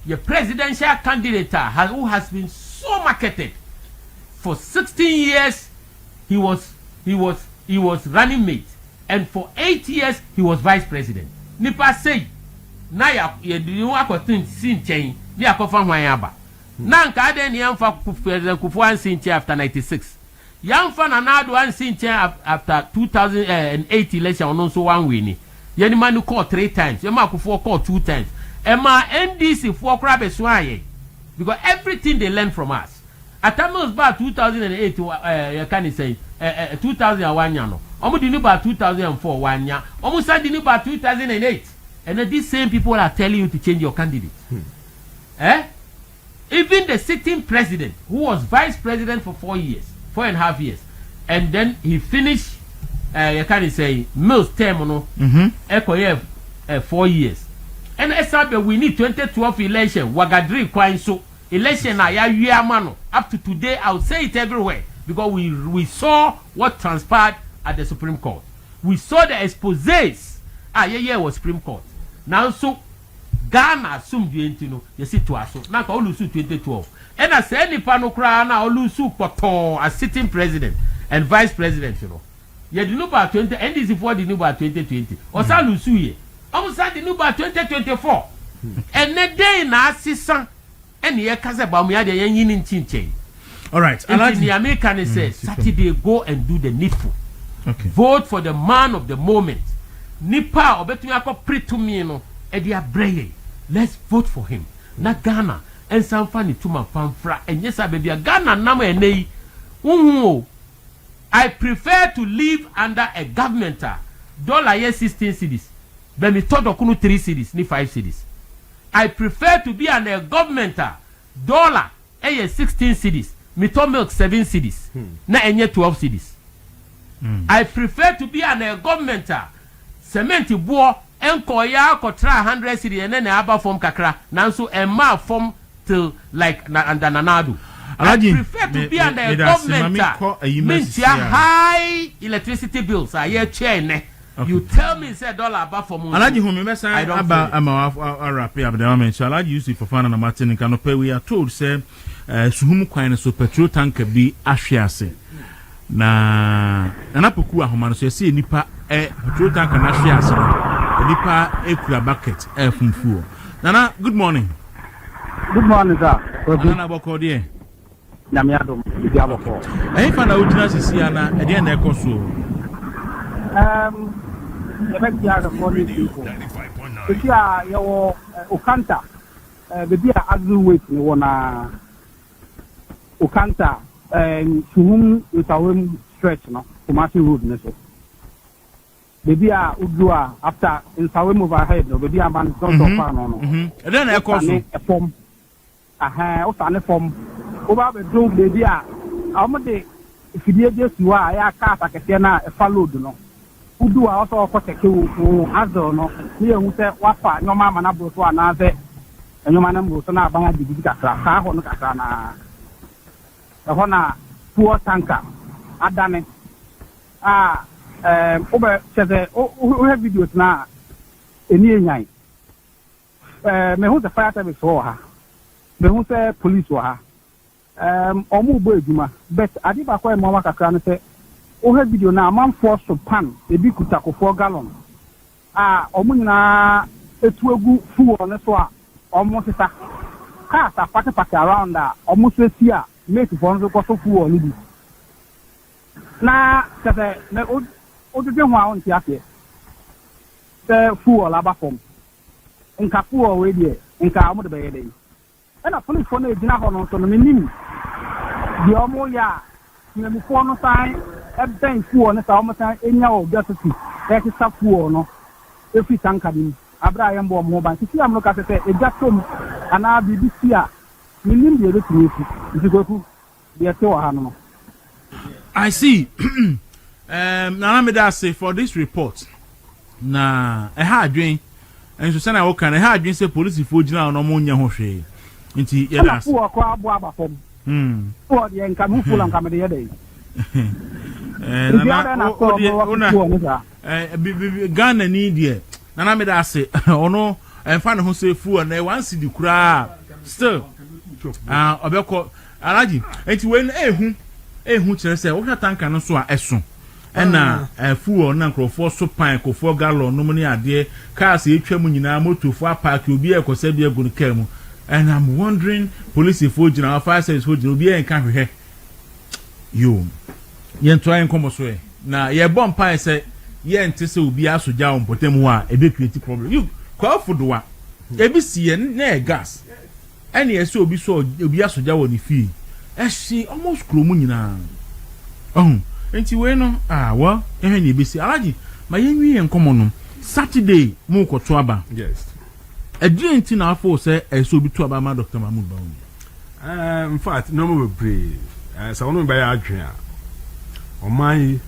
the presidential candidate who has been so marketed for 16 years. He was running mate, and for 8 years he was vice president. Nipa say, na ya you akotin sin chain, ni akofa hwan aba. Na nka ade ni amfa president Kufuor ansin chain after 96. Yamfa na nado ansin chain after 2008 election on so one win. Yeni manu call 3 times, Yema Kufuor call 2 times. Ema NDC for crab eswaye. Because everything they learn from us. Atamos ba 2008 you can say 2001 no omo dinu ba 2004 wanya omo sa dinu ba 2008 and these same people are telling you to change your candidate. Even the sitting president who was vice president for 4.5 years and then he finished you can say Mills term no 4 years and esabe we need 2012 election wagadri kwan so election na ya wiamano up to today I will say it everywhere because we saw what transpired at the Supreme Court. We saw the exposés was Supreme Court. Now so Ghana assumed you know you see to us so now all lose 2012 and I say any panokra na all lose poto as sitting president and vice president you know you did know about 20 NDC for the new about 2020 or sa lose ye almost the new about 2024 and the day na assistant and here kaza Bawumia de yin chinche. All right. And the American says Saturday go and do the needful. Okay. Vote for the man of the moment. Nipa obetu yako pritu mi no e dia breye. Let's vote for him. Na Ghana and sanfa ni tuma fanfra and yes baby Ghana nama enei. I prefer to live under a government dollar ye 16 cedis. But me todo kunu 3 cedis ni 5 cedis. I prefer to be under a government dollar 16 cedis. Me to milk 7 cedis. Na enye 12 cedis. I prefer to be under a government cement buo enko ya kotra 100 cedis and then aba form kakra. Nanso emma form till like under nanadu. I prefer to be under a government means high electricity bills. I hear chain. You tell me say dollar above for money. Alaji home me say about rap up the moment. So Alaji use it for fun and Martin can pay. We are told say suhum kwan so petrol tanker bi ahwe ase. na anapoku ahoma no so yesi nipa petrol tank na hwe ase nipa ekura bucket fumfuo nana good morning sir nana boko de Namiado Agyapong fa na odina sisi ana e de na ekoso the back yard for these people if you are your Okanta baby azu wait ni wona Okanta Suhum Utawem stretch no Kumasi road ne so baby udua after in Sawem overhead no baby man don't far no e de na ekoso form o sane form over the drone baby amode ifidie jesu ya car takete na e follow no udua also ko teke wo azo no ni ehun se wafa nyoma ma na bro so ana se nyoma na bro so na abanya digidi kakra ka ho no kakra na ho na poor tanker adane obe cheze o have videos na eni enyan me hu the fire service ho ha me hu se police ho ha omu bo eduma but adiba kwa mo kakra no se o have video na man force to pan ebi kuta ko 4 gallon omu nyina etuegu fuo ne so a omu sisa car ta pack around omu so si a make for nso ko so fuo ni bi na tete na o de ho a on ti afi se fuo la ba fom nka fuo we die nka omu de be yede na police for na ejina ho no so no nim di omu ya ni mu fo no sai ben fuo ne sa omu sai enya o gasiti e ti sa fuo no e fi tanka ni abra ya mbo mo ban ti am no ka se e jatom ana BBC a ni nim de retini fi ntigoku de te wa ha no I see na me da say for this report na ha adwen enso se na wo kan ha adwen se police fo gina no mo nya ho hwe nti ye da fuo ko abo abafom fuo de nka mu fuo nka me de ye dey Ghana ni de na me da say ono enfa ne ho se fuo na wan si di kura still obeko alaji enti we ehu kire se wo tanka no so a eso na fuo na nkrofo so pan ko 4 gallon no ni ade car se etwa mu nyina motor fo park obi e kosa bi agun car mu and I'm wondering police fo gina fire service fo gina obi e nka hwehwe yo yen to en komo so e na ye bom pan se ye nte se obi asoja on potem ho a e be create problem you call for do e bi sie na gas any ese obi so obi asoja wo ni fi she almost kromu nyina enti we no wa ehwe ni besi alaji ma yenwi en komo no Saturday mu ko to aba yes enti na afo se eso bi to aba ma Dr. Mahmood Bawumia in fact no more pray so no be adwen a oman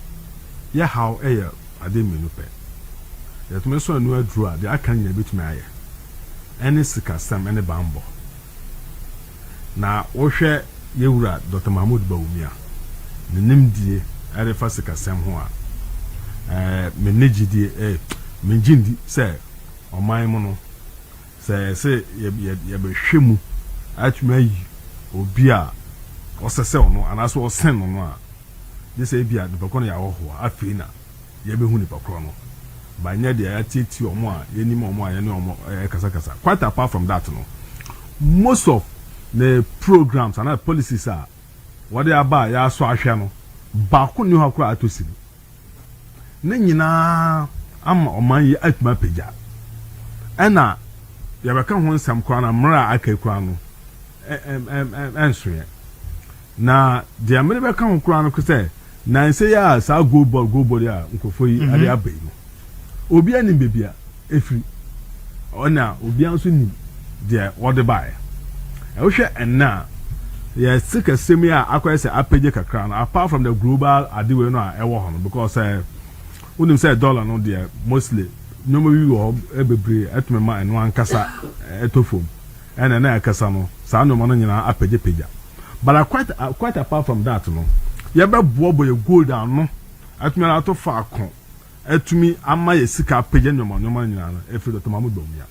ya how eya ade menu pe ya to me so anu adru a de aka nya betumi aye ene sika sam ene bambo na wo hwe yewura Dr. Mahmood Bawumia ne nimdie are fasika sem ho a me negidie me jindi se oman mu no se ye be hwemu atuma yi obi a osese ono anaso osen no a de se bia de pekon ya ho afi na ye be hu ni pekon no ba nya de ya titi omo a ye nim omo a ye ne omo kasa quite apart from that no most of the programs and policies are what they about ya so ahwe no ba ko ni ho akura atosi ne nyina ama oman yi atuma pagya ena ya beka ho nsam kwa na mra aka kwa no ensoye na de amere beka ho kwa no ko se na nse ya sa go ball ya nkofo yi ade abai no obi ani bebia efri ona obi anso ni de wode bae e hwe enna ya sika semi a akwese apage kakra no apart from the global adiwe no a ewo ho no because unim say dollar no de mostly no mo wi wo ebebre atuma ma eno ankasa etofom ena na akasa no sa no mo no nyina apage page but quite apart from that no ya be bobo ye gold down no atuma na to fa akon atumi ama ye sika apage no mo nyina no efri Dr. Mahmood Bawumia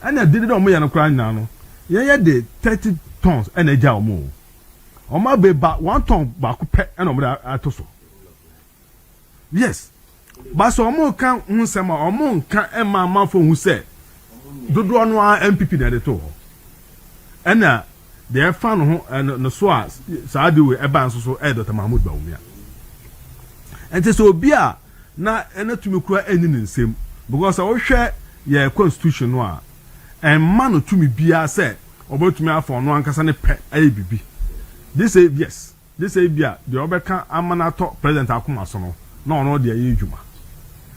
ena didi do mo ya no kra nyina no ye de 30 tons ena ja omo Oma be ba 1 ton ba ku pe e no mo ato so. Yes. But so omo kan hu se ma omo kan e ma amafo hu se dodo no a MPP na de to ho. E na the fan ho no so a saade we e ba nso so e Dr. Mahmoud Bawumia. Ente so obi a na ena tumi kura eni ne nsem because wo hwe ye constitution no a en ma no tumi bia se obotumi afọ no ankasa ne pe ayi bibi. This say yes. This say bia the obeka amana to president akoma so no na ono de ayi dwuma.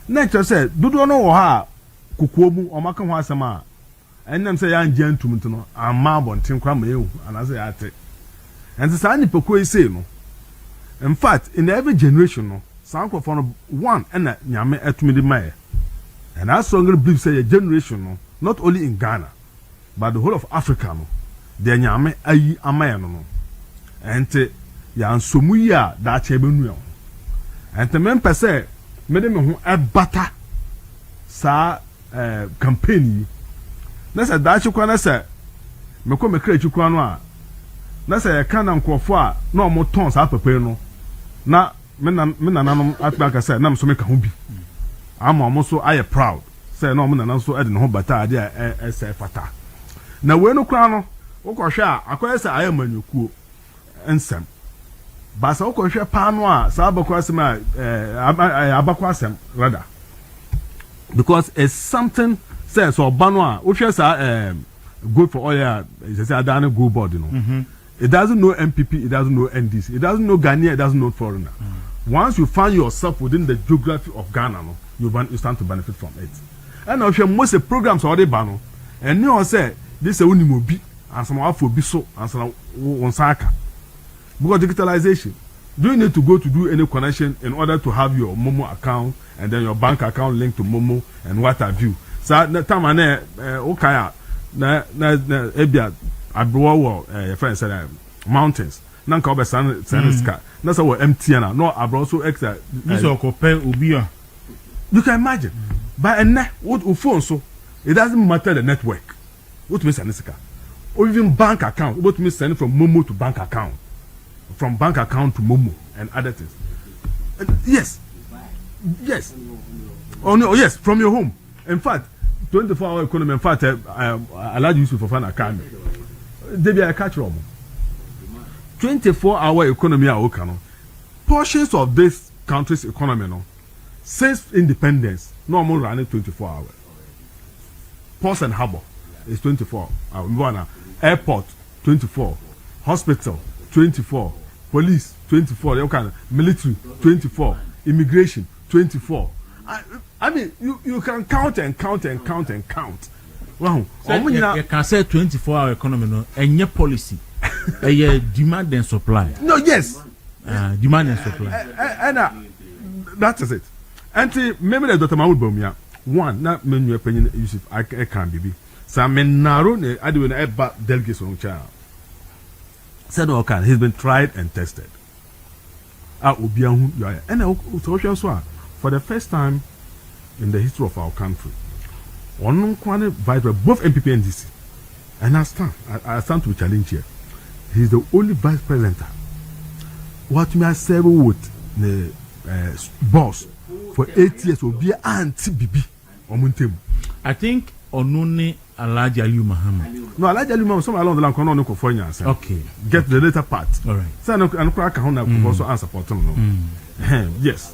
Na che say dodo no wo ha kokuo mu o maka ho asem a ennem say ya nje antum nto no ama bonten kwa ma ehu anase ya ate. And say ani peko say no. In fact, in every generation no sanko for one and nyame atumi di mae. And I strongly believe say a generation no not only in Ghana but the whole of Africa no de nyame ayi amaye no no. Ente ya nsomu yi a da che benu yo. Ente men pese me de me ho ebata sa campaign yi. Na se da che kwa na se me ko me kra chi kwa no a na se ka na nkofo a na o mo ton sa pepe no na me na nanom atba ka se na me so me ka ho bi. Ama o mo so aye proud say na o mo na so e de no ho bata ade a se fata. Na we no kwa no wo ko hwe a akoye se aye manyokuo ensem ba sa wo ko hwe pa no a sa abakwa asem a abakwa asem rather because it's something says so bano a wo hwe sa go for oil say adane go board no. It doesn't know MPP, it doesn't know NDC, it doesn't know Ghanaian, it doesn't know foreigner. Once you find yourself within the geography of Ghana no, you stand to benefit from it. And now most programs already bano and you say this is unimobi and some of be so and some on saka. Because digitalization, do you need to go to do any connection in order to have your Momo account and then your bank account linked to Momo and what have you? So that time okay na ebia abrowo your friend said mountains na nka obesan ska na so MTN na no abro so extra this okope obi a you can imagine by what phone so it doesn't matter the network what me send ska or even bank account what me send from Momo to bank account from bank account to Momo and other things. Yes oh no yes from your home. In fact 24-hour economy in fact allowed you to for fun account they be a catch room 24-hour economy are okay no portions of this country's economy no since independence no more running 24 hours. Ports and harbor is 24 hours. Airport 24, hospital 24, police 24, okay, military 24, immigration 24. I mean you can count and count and count and count. Wow. You can say 24-hour economy no any policy. Demand and supply. No, yes. Demand and supply. And that is it. And maybe the Dr. Mahmoud Bawumia one na menu opinion Yusuf I can be. So men narrow I do an delegates on child. Said okay, he's been tried and tested. And for the first time in the history of our country, one vice both MPP and DC. And I stand to challenge here. He's the only vice president. What me I say with the boss for 8 years will be anti-BB. I think Onuni Alhaji Aliyu Muhammad. No, Alhaji Aliyu Muhammad, some along the line, no for you. Okay. Get the later part. All right. So, I also answer for them. Yes.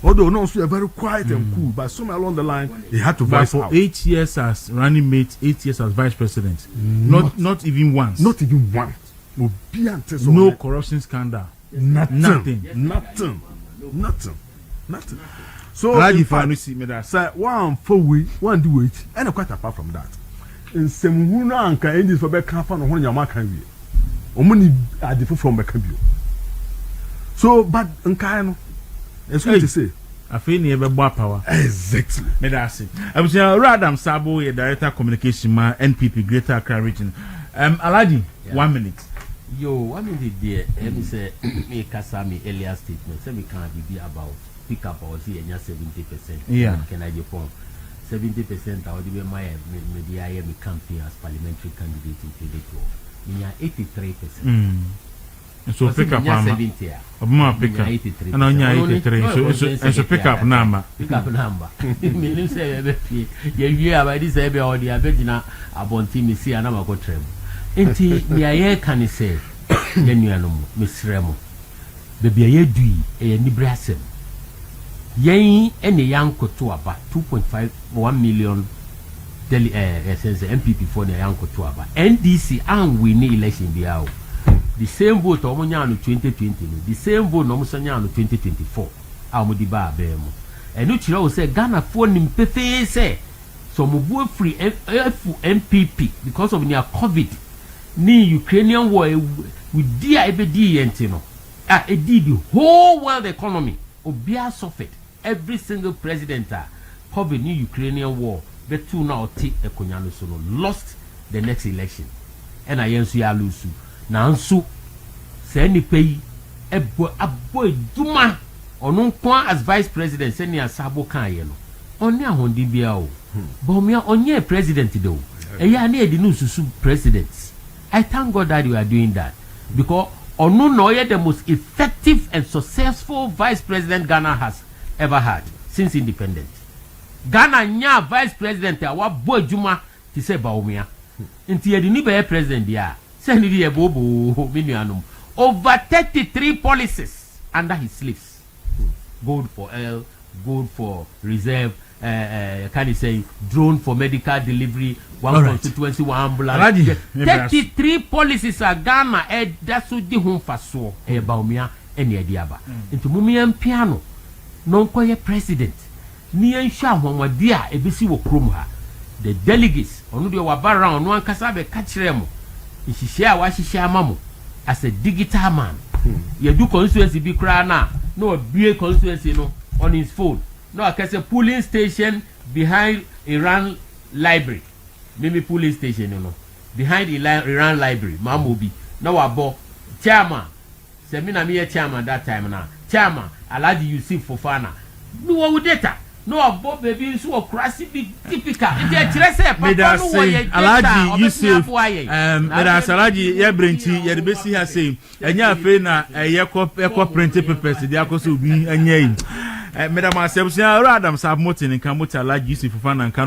Although no, so very quiet and cool, but somewhere along the line, he had to voice out. For 8 years as running mate, 8 years as vice president, not even once. Not even once. No corruption scandal. Nothing. So, sir, one for we, one do it, and quite apart from that. In some Huna and Kaindis for back half on Yama can be. Omuni are different from Becabio. So, but Nkano, it's good to say. I feel never power. Exactly. Medasi. I was Radam Sabo, a director communication man, NPP Greater Accra region. Alhaji, 1 minute. Yo, 1 minute there. Let me say, me Kasami earlier statement. Say we can't be about pick up or see 70%. Yeah. Can I get 70% I would be my media campaign as parliamentary candidate in 2012. Me 83%. So pick up mama. Obama pick up. And on your 83. So pick up number. Pick up number. Me say you about this ebe or the abegina abonti me see anama go trem. Enti me aye kan say yenuanom mesremo. Baby aye dui e ni brasem. Yen ene yankoto aba 2.1 million Delhi MPP for the yankoto aba. NDC and we ni election biao. The same vote omunya no 2020 the same vote no musanya no 2024 amudi ba abemo enu kire wo say Ghana for nim pefe say so mo bu free MPP because of near COVID ni Ukrainian war with dia ebedi yenti no it did the whole world economy obia suffered every single president COVID ni Ukrainian war betu na oti ekonya no so lost the next election and ayensu ya lose nanso se ni pay ebo duma onu kwa as vice president se ni asabo kan ye no oni ahondi bia o Bawumia onye president do eya na edi no susu president. I thank God that you are doing that because onu no ye the most effective and successful vice president Ghana has ever had since independence. Ghana nya vice president awa bo adwuma ti se Bawumia nti ye di ni be president dia over 33 policies under his sleeves. Gold for oil, gold for reserve, can you say drone for medical delivery, one constituency, one ambulance. 33 policies are Ghana that's what the home for so Bawumia and Yadiaba. Into Mumian piano, non koye president. Ni ensha mwa dia ebisi wo kromha. The delegates, onu de wabara onu ankasa be kachiremo. Ishishia wa shishia mamu as a digital man. You do constituency be cry na no be constituency no on his phone. No I can say polling station behind Iran library. Maybe polling station you know. Behind Iran library. Mamobi. No abo chairman. Semina me chairman that time na. Chairman Alaji Yusuf Fofana. No with data. No abo baby so crazy be typical. Alaji Yusuf Alaji ya brenti ya debesi ha say enya afi na yekọ print papers dey akoso obi anya yi. Madam Asebsia Adam Sabmotin kan mota Alaji Yusuf Fofana kan